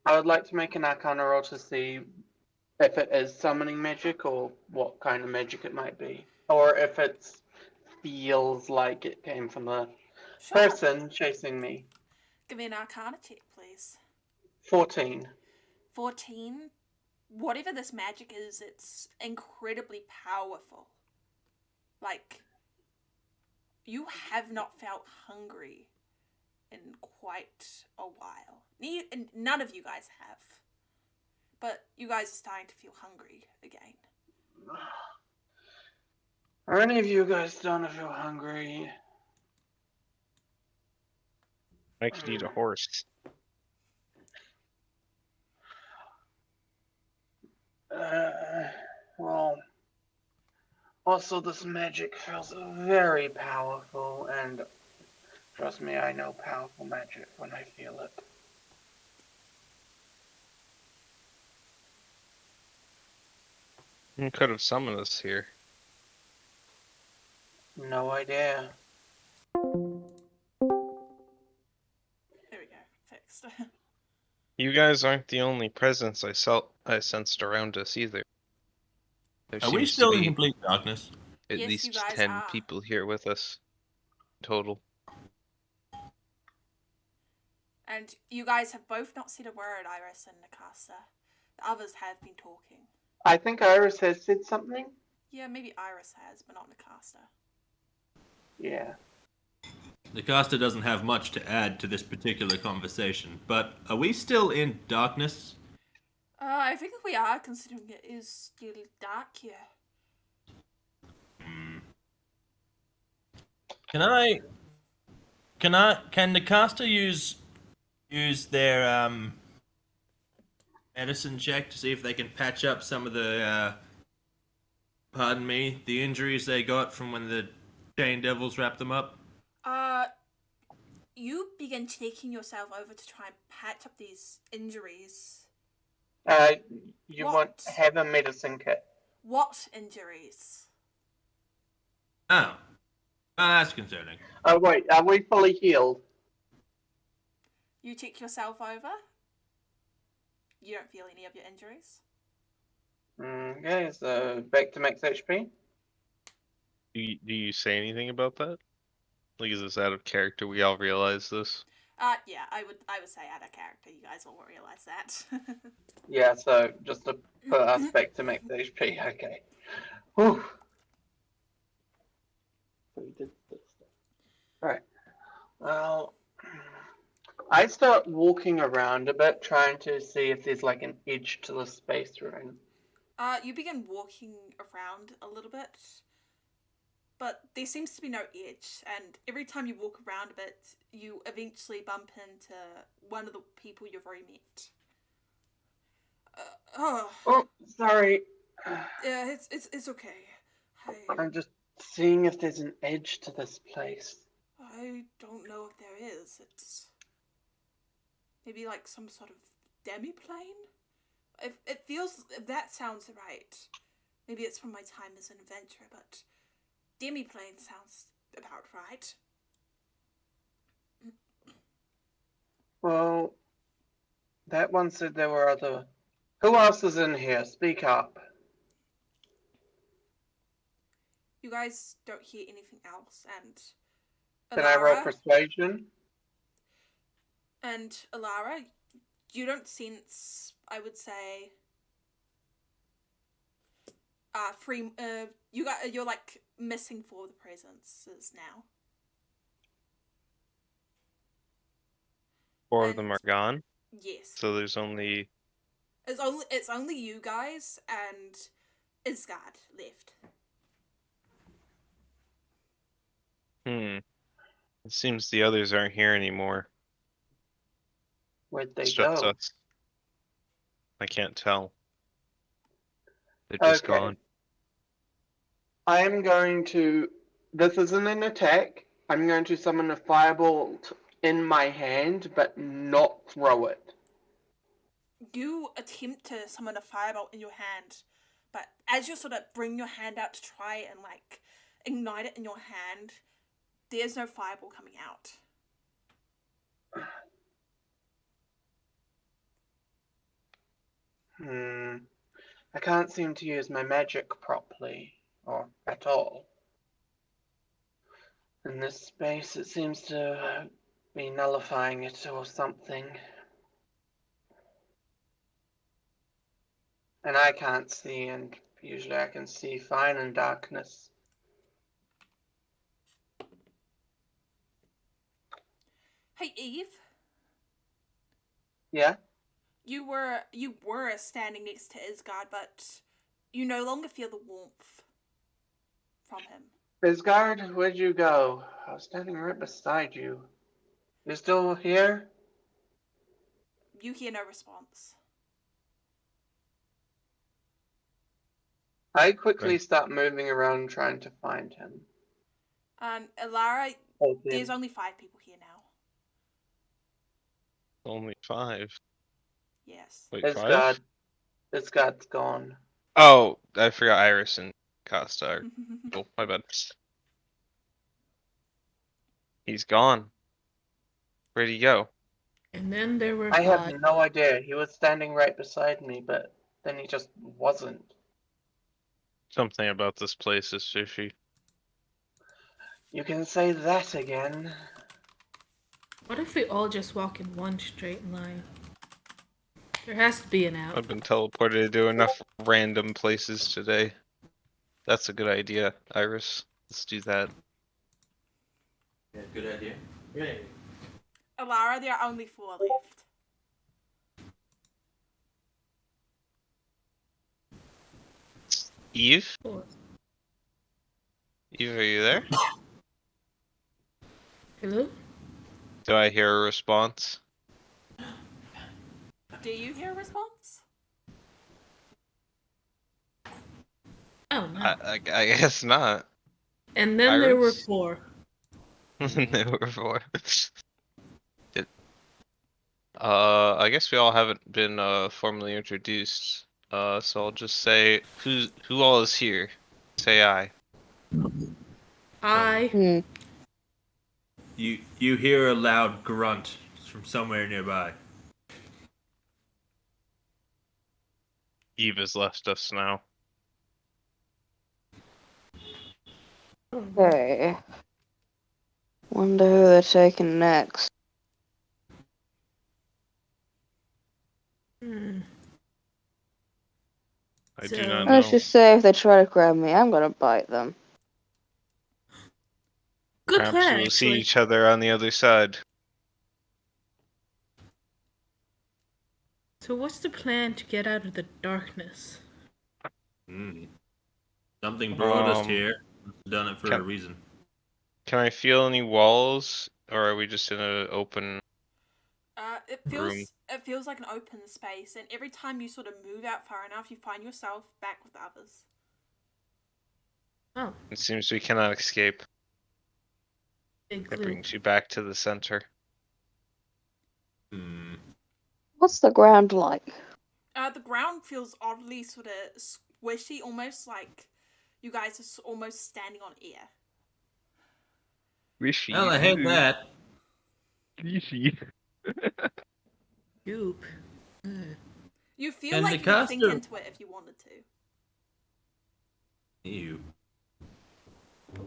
I would like to make an Arcana roll to see if it is summoning magic or what kind of magic it might be, or if it feels like it came from the person chasing me. Give me an Arcana check, please. 14. 14. Whatever this magic is, it's incredibly powerful. Like, you have not felt hungry in quite a while. None of you guys have. but you guys are starting to feel hungry again. Are any of you guys starting to feel hungry? I could eat a horse. Well, also this magic feels very powerful, and trust me, I know powerful magic when I feel it. You could have summoned us here. No idea. There we go. Fixed. You guys aren't the only presence I sensed around us either. There Are we seems still to in be complete darkness? at Yes, you least guys 10 are. people here with us total. And you guys have both not said a word, Iris and Nakasa. The others have been talking. I think Iris has said something. Yeah, maybe Iris has, but not Nakasa. Yeah. The caster doesn't have much to add to this particular conversation, but are we still in darkness? I think we are, considering it is still dark here. Can the caster use their medicine check to see if they can patch up some of the the injuries they got from when the chain devils wrapped them up? You begin taking yourself over to try and patch up these injuries. You What? want have a medicine kit. What injuries? Oh, that's concerning. Oh wait, are we fully healed? You take yourself over? You don't feel any of your injuries? Okay, so back to max HP. Do you say anything about that? Like, is this out of character? We all realize this. Yeah, I would say out of character. You guys all realize that. Yeah, so just to put us back to max HP. Okay. Whew. So we did this stuff. Alright. Well, I start walking around a bit, trying to see if there's like an edge to the space we're in. You begin walking around a little bit, but there seems to be no edge, and every time you walk around a bit, you eventually bump into one of the people you've already met. Oh, sorry. Yeah, it's okay. I'm just seeing if there's an edge to this place. I don't know if there is. It's maybe like some sort of demi-plane? If that sounds right. Maybe it's from my time as an adventurer, but demi-plane sounds about right. Well, that one said there were other... Who else is in here? Speak up. You guys don't hear anything else, and Can I roll persuasion? And Alara, you don't sense, I would say, you're like missing 4 of the presences now. 4 of them are gone. Yes. So there's only... It's only you guys and Isgard left. It seems the others aren't here anymore. Where'd they It's just go? us. I can't tell. They're just Okay. gone. I am going to... This isn't an attack. I'm going to summon a fireball in my hand, but not throw it. You attempt to summon a fireball in your hand, but as you sort of bring your hand out to try and like ignite it in your hand, there's no fireball coming out. I can't seem to use my magic properly, or at all. In this space, it seems to be nullifying it or something. And I can't see, and usually I can see fine in darkness. Hey, Eve. Yeah? you were standing next to Isgard, but you no longer feel the warmth from him. Isgard, where'd you go? I was standing right beside you. You still here? You hear no response. I quickly Right. start moving around trying to find him. Elara, Okay. there's only 5 people here now. Only 5. Yes. Wait, Isgard. 5? Isgard's gone. Oh, I forgot Iris and Costa are. Oh, my bad. He's gone. Where'd he go? And then there were I have 5. no idea. He was standing right beside me, but then he just wasn't. Something about this place is fishy. You can say that again. What if we all just walk in one straight line? There has to be an out. I've been teleported to enough random places today. That's a good idea, Iris. Let's do that. Yeah, good idea. Yeah. Elara, there are only 4 left. Eve? 4. Eve, are you there? Hello? Do I hear a response? Do you hear a response? Oh no. I guess not. And then there were Iris? 4. There were 4. I guess we all haven't been formally introduced. So I'll just say who all is here. Say I. I. You hear a loud grunt from somewhere nearby. Eve has left us now. Okay. Wonder who they're taking next. Hmm. I So- do not know. Let's just say if they try to grab me, I'm gonna bite them. Good Perhaps plan, we'll see actually. each other on the other side. So what's the plan to get out of the darkness? Something brought us Um, here. Done it for a reason. Can I feel any walls, or are we just in an open? It feels like an open space, and every time you sort of move out far enough, you find yourself back with others. Oh, It seems we cannot escape. big It clue. brings you back to the center. What's the ground like? The ground feels oddly sort of squishy, almost like you guys are almost standing on air. Wishy. Well, I hate that. Goop. You feel Can like the you could sink caster- into it if you wanted to. Ew.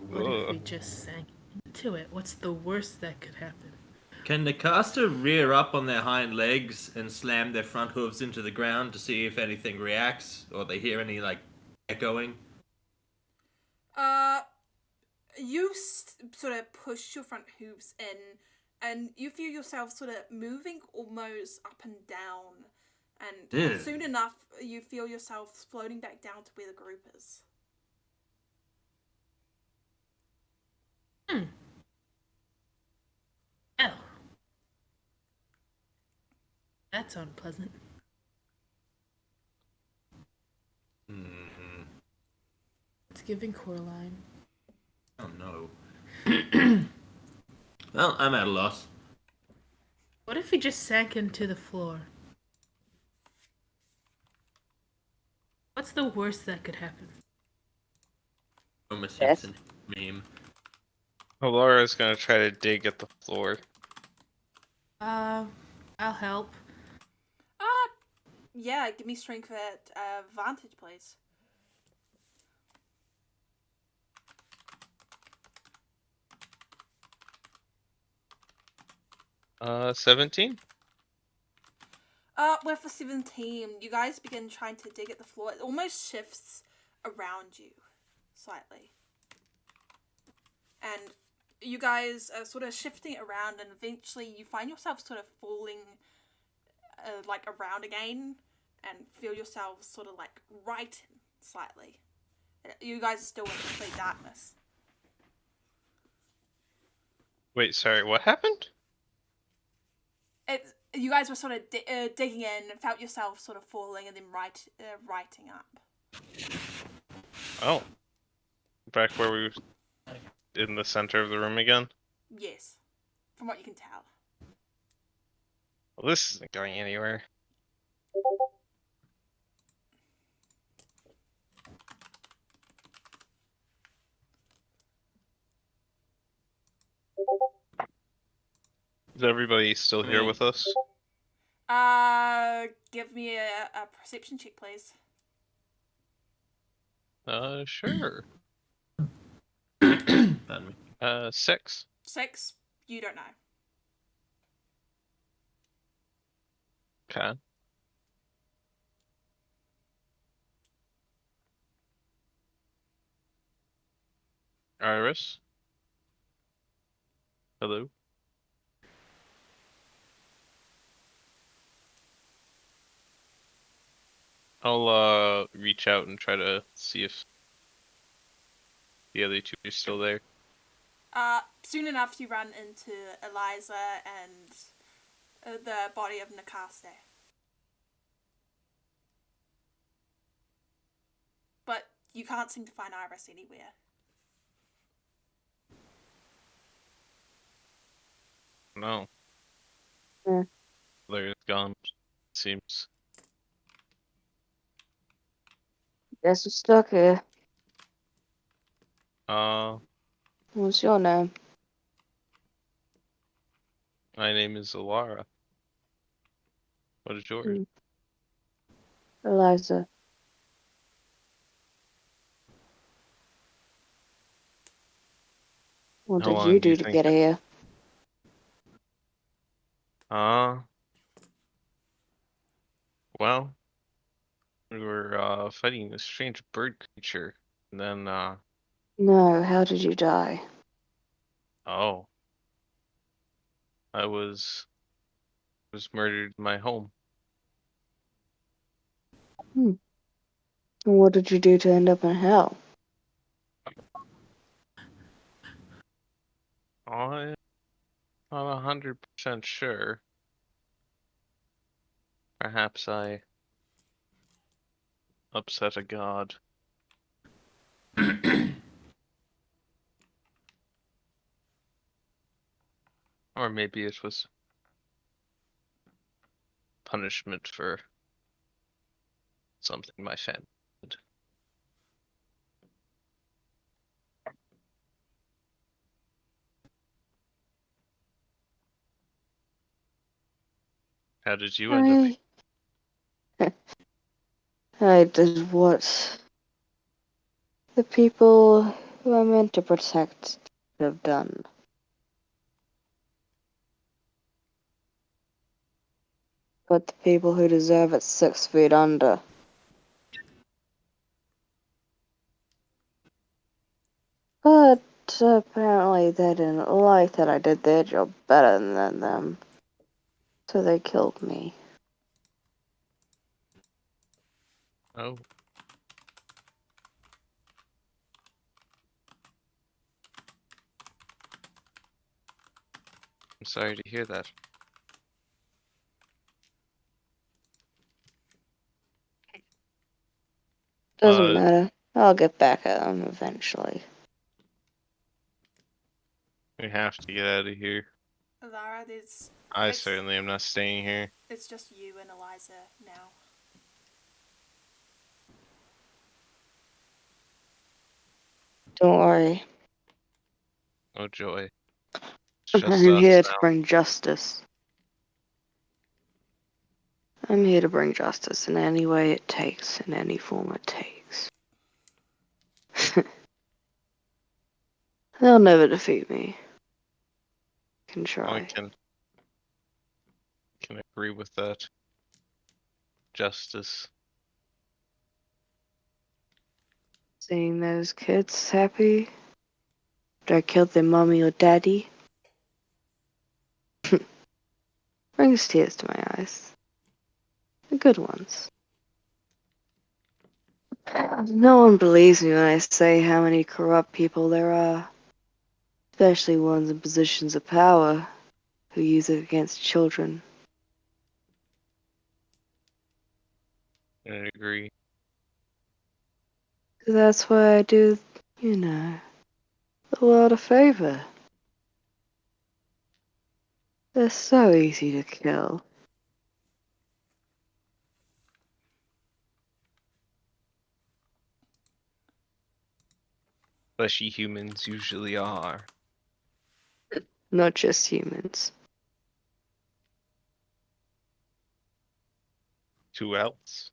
What if we just sank into it? What's the worst that could happen? Can the caster rear up on their hind legs and slam their front hooves into the ground to see if anything reacts or they hear any like echoing? You sort of push your front hooves in, and you feel yourself sort of moving almost up and down, and Yeah. soon enough you feel yourself floating back down to where the group is. Oh. That's unpleasant. It's giving Coraline. Oh no. Well, I'm at a loss. What if we just sank into the floor? What's the worst that could happen? Homer Yes. Simpson meme. Laura's gonna try to dig at the floor. I'll help. Yeah, give me strength at vantage, please. Uh, 17? With the 17, you guys begin trying to dig at the floor. It almost shifts around you slightly. And you guys are sort of shifting around, and eventually you find yourself sort of falling like around again and feel yourselves sort of like righten slightly. You guys are still in complete darkness. Wait, sorry, what happened? You guys were sort of digging in and felt yourself sort of falling and then righting up. Oh. Back where we were in the center of the room again? Yes, from what you can tell. Well, this isn't going anywhere. Is everybody still here with us? Give me a perception check, please. Sure. Pardon me. 6. 6? You don't know. Okay. Iris? Hello? I'll reach out and try to see if the other two are still there. Soon enough you run into Eliza and the body of Nakaste. But you can't seem to find Iris anywhere. No. Yeah. They're gone, seems. Guess we're stuck here. What's your name? My name is Alara. What is yours? Eliza. What How did long you do you do to think get here? Well, we were fighting this strange bird creature, and then No, how did you die? oh, I was murdered in my home. And what did you do to end up in hell? I'm not 100% sure. Perhaps I upset a god. Or maybe it was punishment for something my family did. How did you end up here? I did what the people who I'm meant to protect have done. Put the people who deserve it 6 feet under. But apparently they didn't like that I did their job better than them. So they killed me. Oh. I'm sorry to hear that. Doesn't matter. I'll get back at them eventually. We have to get out of here. Lara, I certainly am not staying here. it's just you and Eliza now. Don't worry. Oh joy. It's I'm just here us to now. bring justice. I'm here to bring justice in any way it takes, in any form it takes. They'll never defeat me. Can try. I can agree with that. Justice. Seeing those kids happy after I killed their mommy or daddy brings tears to my eyes. The good ones. No one believes me when I say how many corrupt people there are, especially ones in positions of power who use it against children. I agree. That's why I do, the world a favor. They're so easy to kill. Fleshy humans usually are. Not just humans. Who else?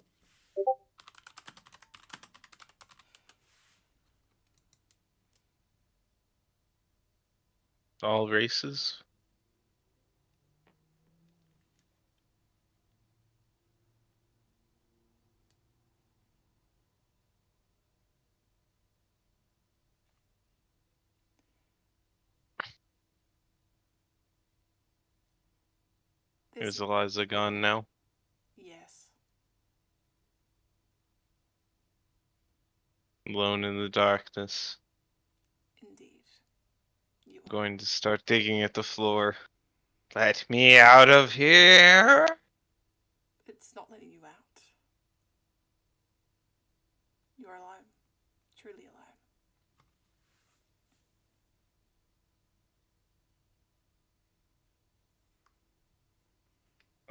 All races? Is Eliza gone now? Yes. Alone in the darkness. Indeed. You are. Going to start digging at the floor. Let me out of here! It's not letting you out. You're alone. Truly alone.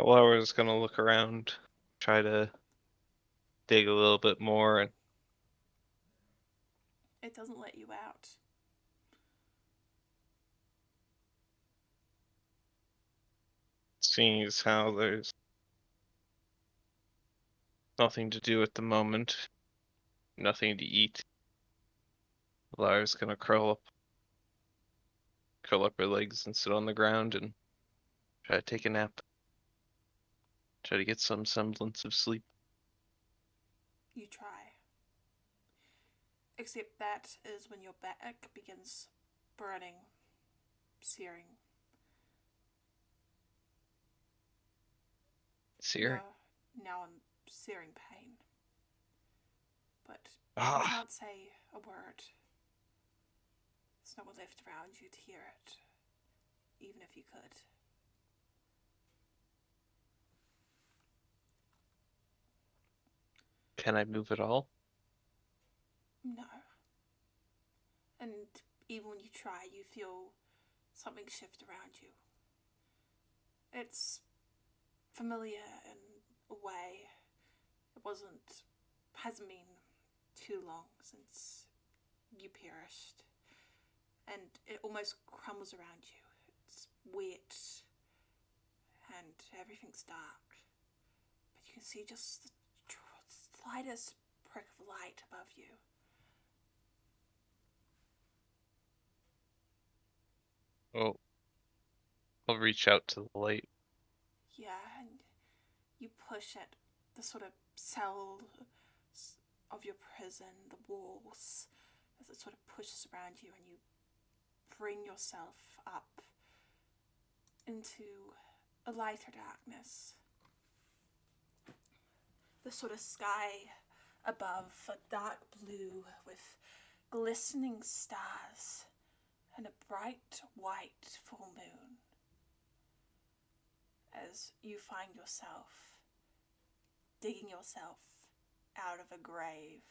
Laura's gonna look around, try to dig a little bit more, and It doesn't let you out. seeing as how there's nothing to do at the moment, nothing to eat. Laura's gonna curl up her legs and sit on the ground and try to take a nap. Try to get some semblance of sleep. You try. Except that is when your back begins burning, searing. Sear. Now in searing pain. But you Ah, can't say a word. There's no one left around you to hear it, even if you could. can I move at all? No. And even when you try, you feel something shift around you. It's familiar in a way. Hasn't been too long since you perished. And it almost crumbles around you. It's wet. And everything's dark. But you can see just the slightest prick of light above you. Oh, I'll reach out to the light. Yeah, and you push at the sort of cell of your prison, the walls, as it sort of pushes around you, and you bring yourself up into a lighter darkness. The sort of sky above, a dark blue with glistening stars and a bright white full moon. As you find yourself digging yourself out of a grave.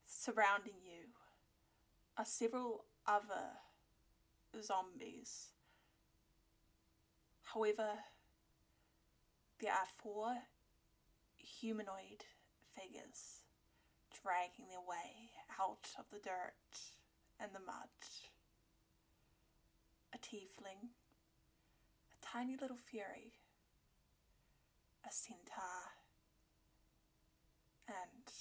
Surrounding you are several other zombies. However, there are 4 humanoid figures dragging their way out of the dirt and the mud. A tiefling, a tiny little fairy, a centaur, and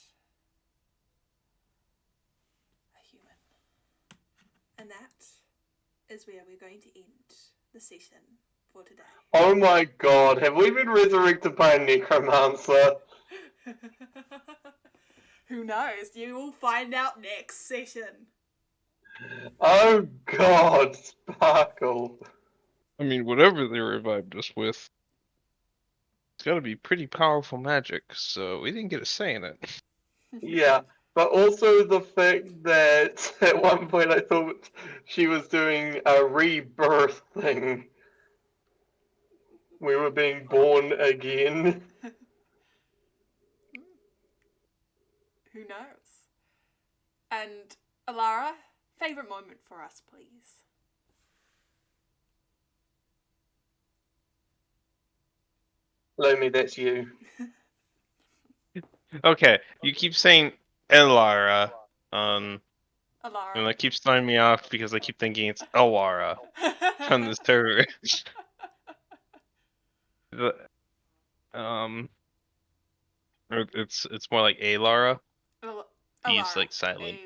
a human. And that is where we're going to end the session for today. Oh my god, have we been resurrected by a necromancer? Who knows? You will find out next session. Oh god, Sparkle. I mean, whatever they revived us with. It's gotta be pretty powerful magic, so we didn't get a say in it. Yeah, but also the fact that at one point I thought she was doing a rebirth thing. We were being born again. Who knows? And Alara, favorite moment for us, please. Lomi, that's you. Okay, you keep saying Elara, and Alara. that keeps throwing me off because I keep thinking it's Elwara from the server. Um, it's more like Alara. He's like silent.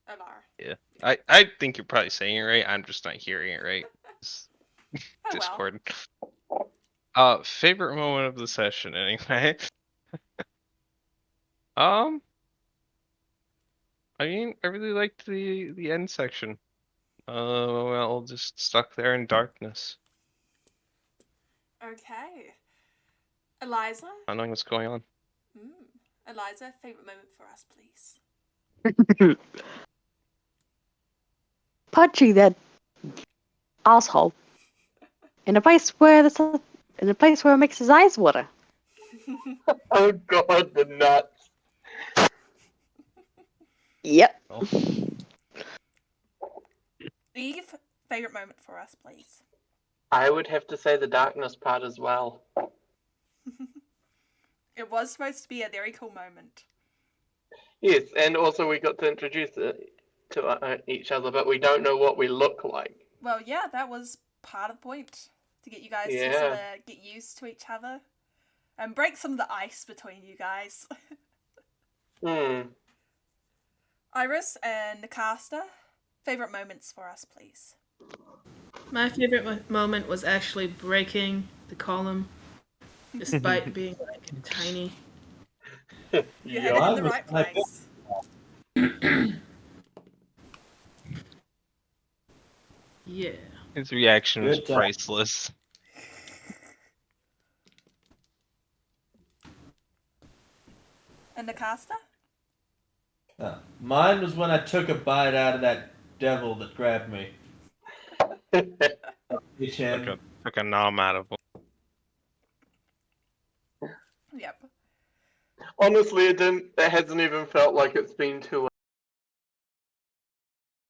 Alara. Yeah, I think you're probably saying it right. I'm just not hearing it right. Oh, Discord. Favorite moment of the session, anyway. I mean, I really liked the end section. Well, just stuck there in darkness, Okay. Eliza? not knowing what's going on. Eliza, favorite moment for us, please. Punching that asshole in a place where it makes his eyes water. Oh god, the nuts. Yep. Oh. Eve, favorite moment for us, please. I would have to say the darkness part as well. It was supposed to be a very cool moment. Yes, and also we got to introduce it to each other, but we don't know what we look like. Well, yeah, that was part of the point. To get you guys to Yeah. sort of get used to each other. And break some of the ice between you guys. Iris and Nicasta, favorite moments for us, please. My favorite moment was actually breaking the column, despite being like tiny. You had it in the right place. Yeah. His reaction was Good job. priceless. And Nicasta? Mine was when I took a bite out of that devil that grabbed me. Took a nom out of him. Yep. Honestly, it hasn't even felt like it's been 2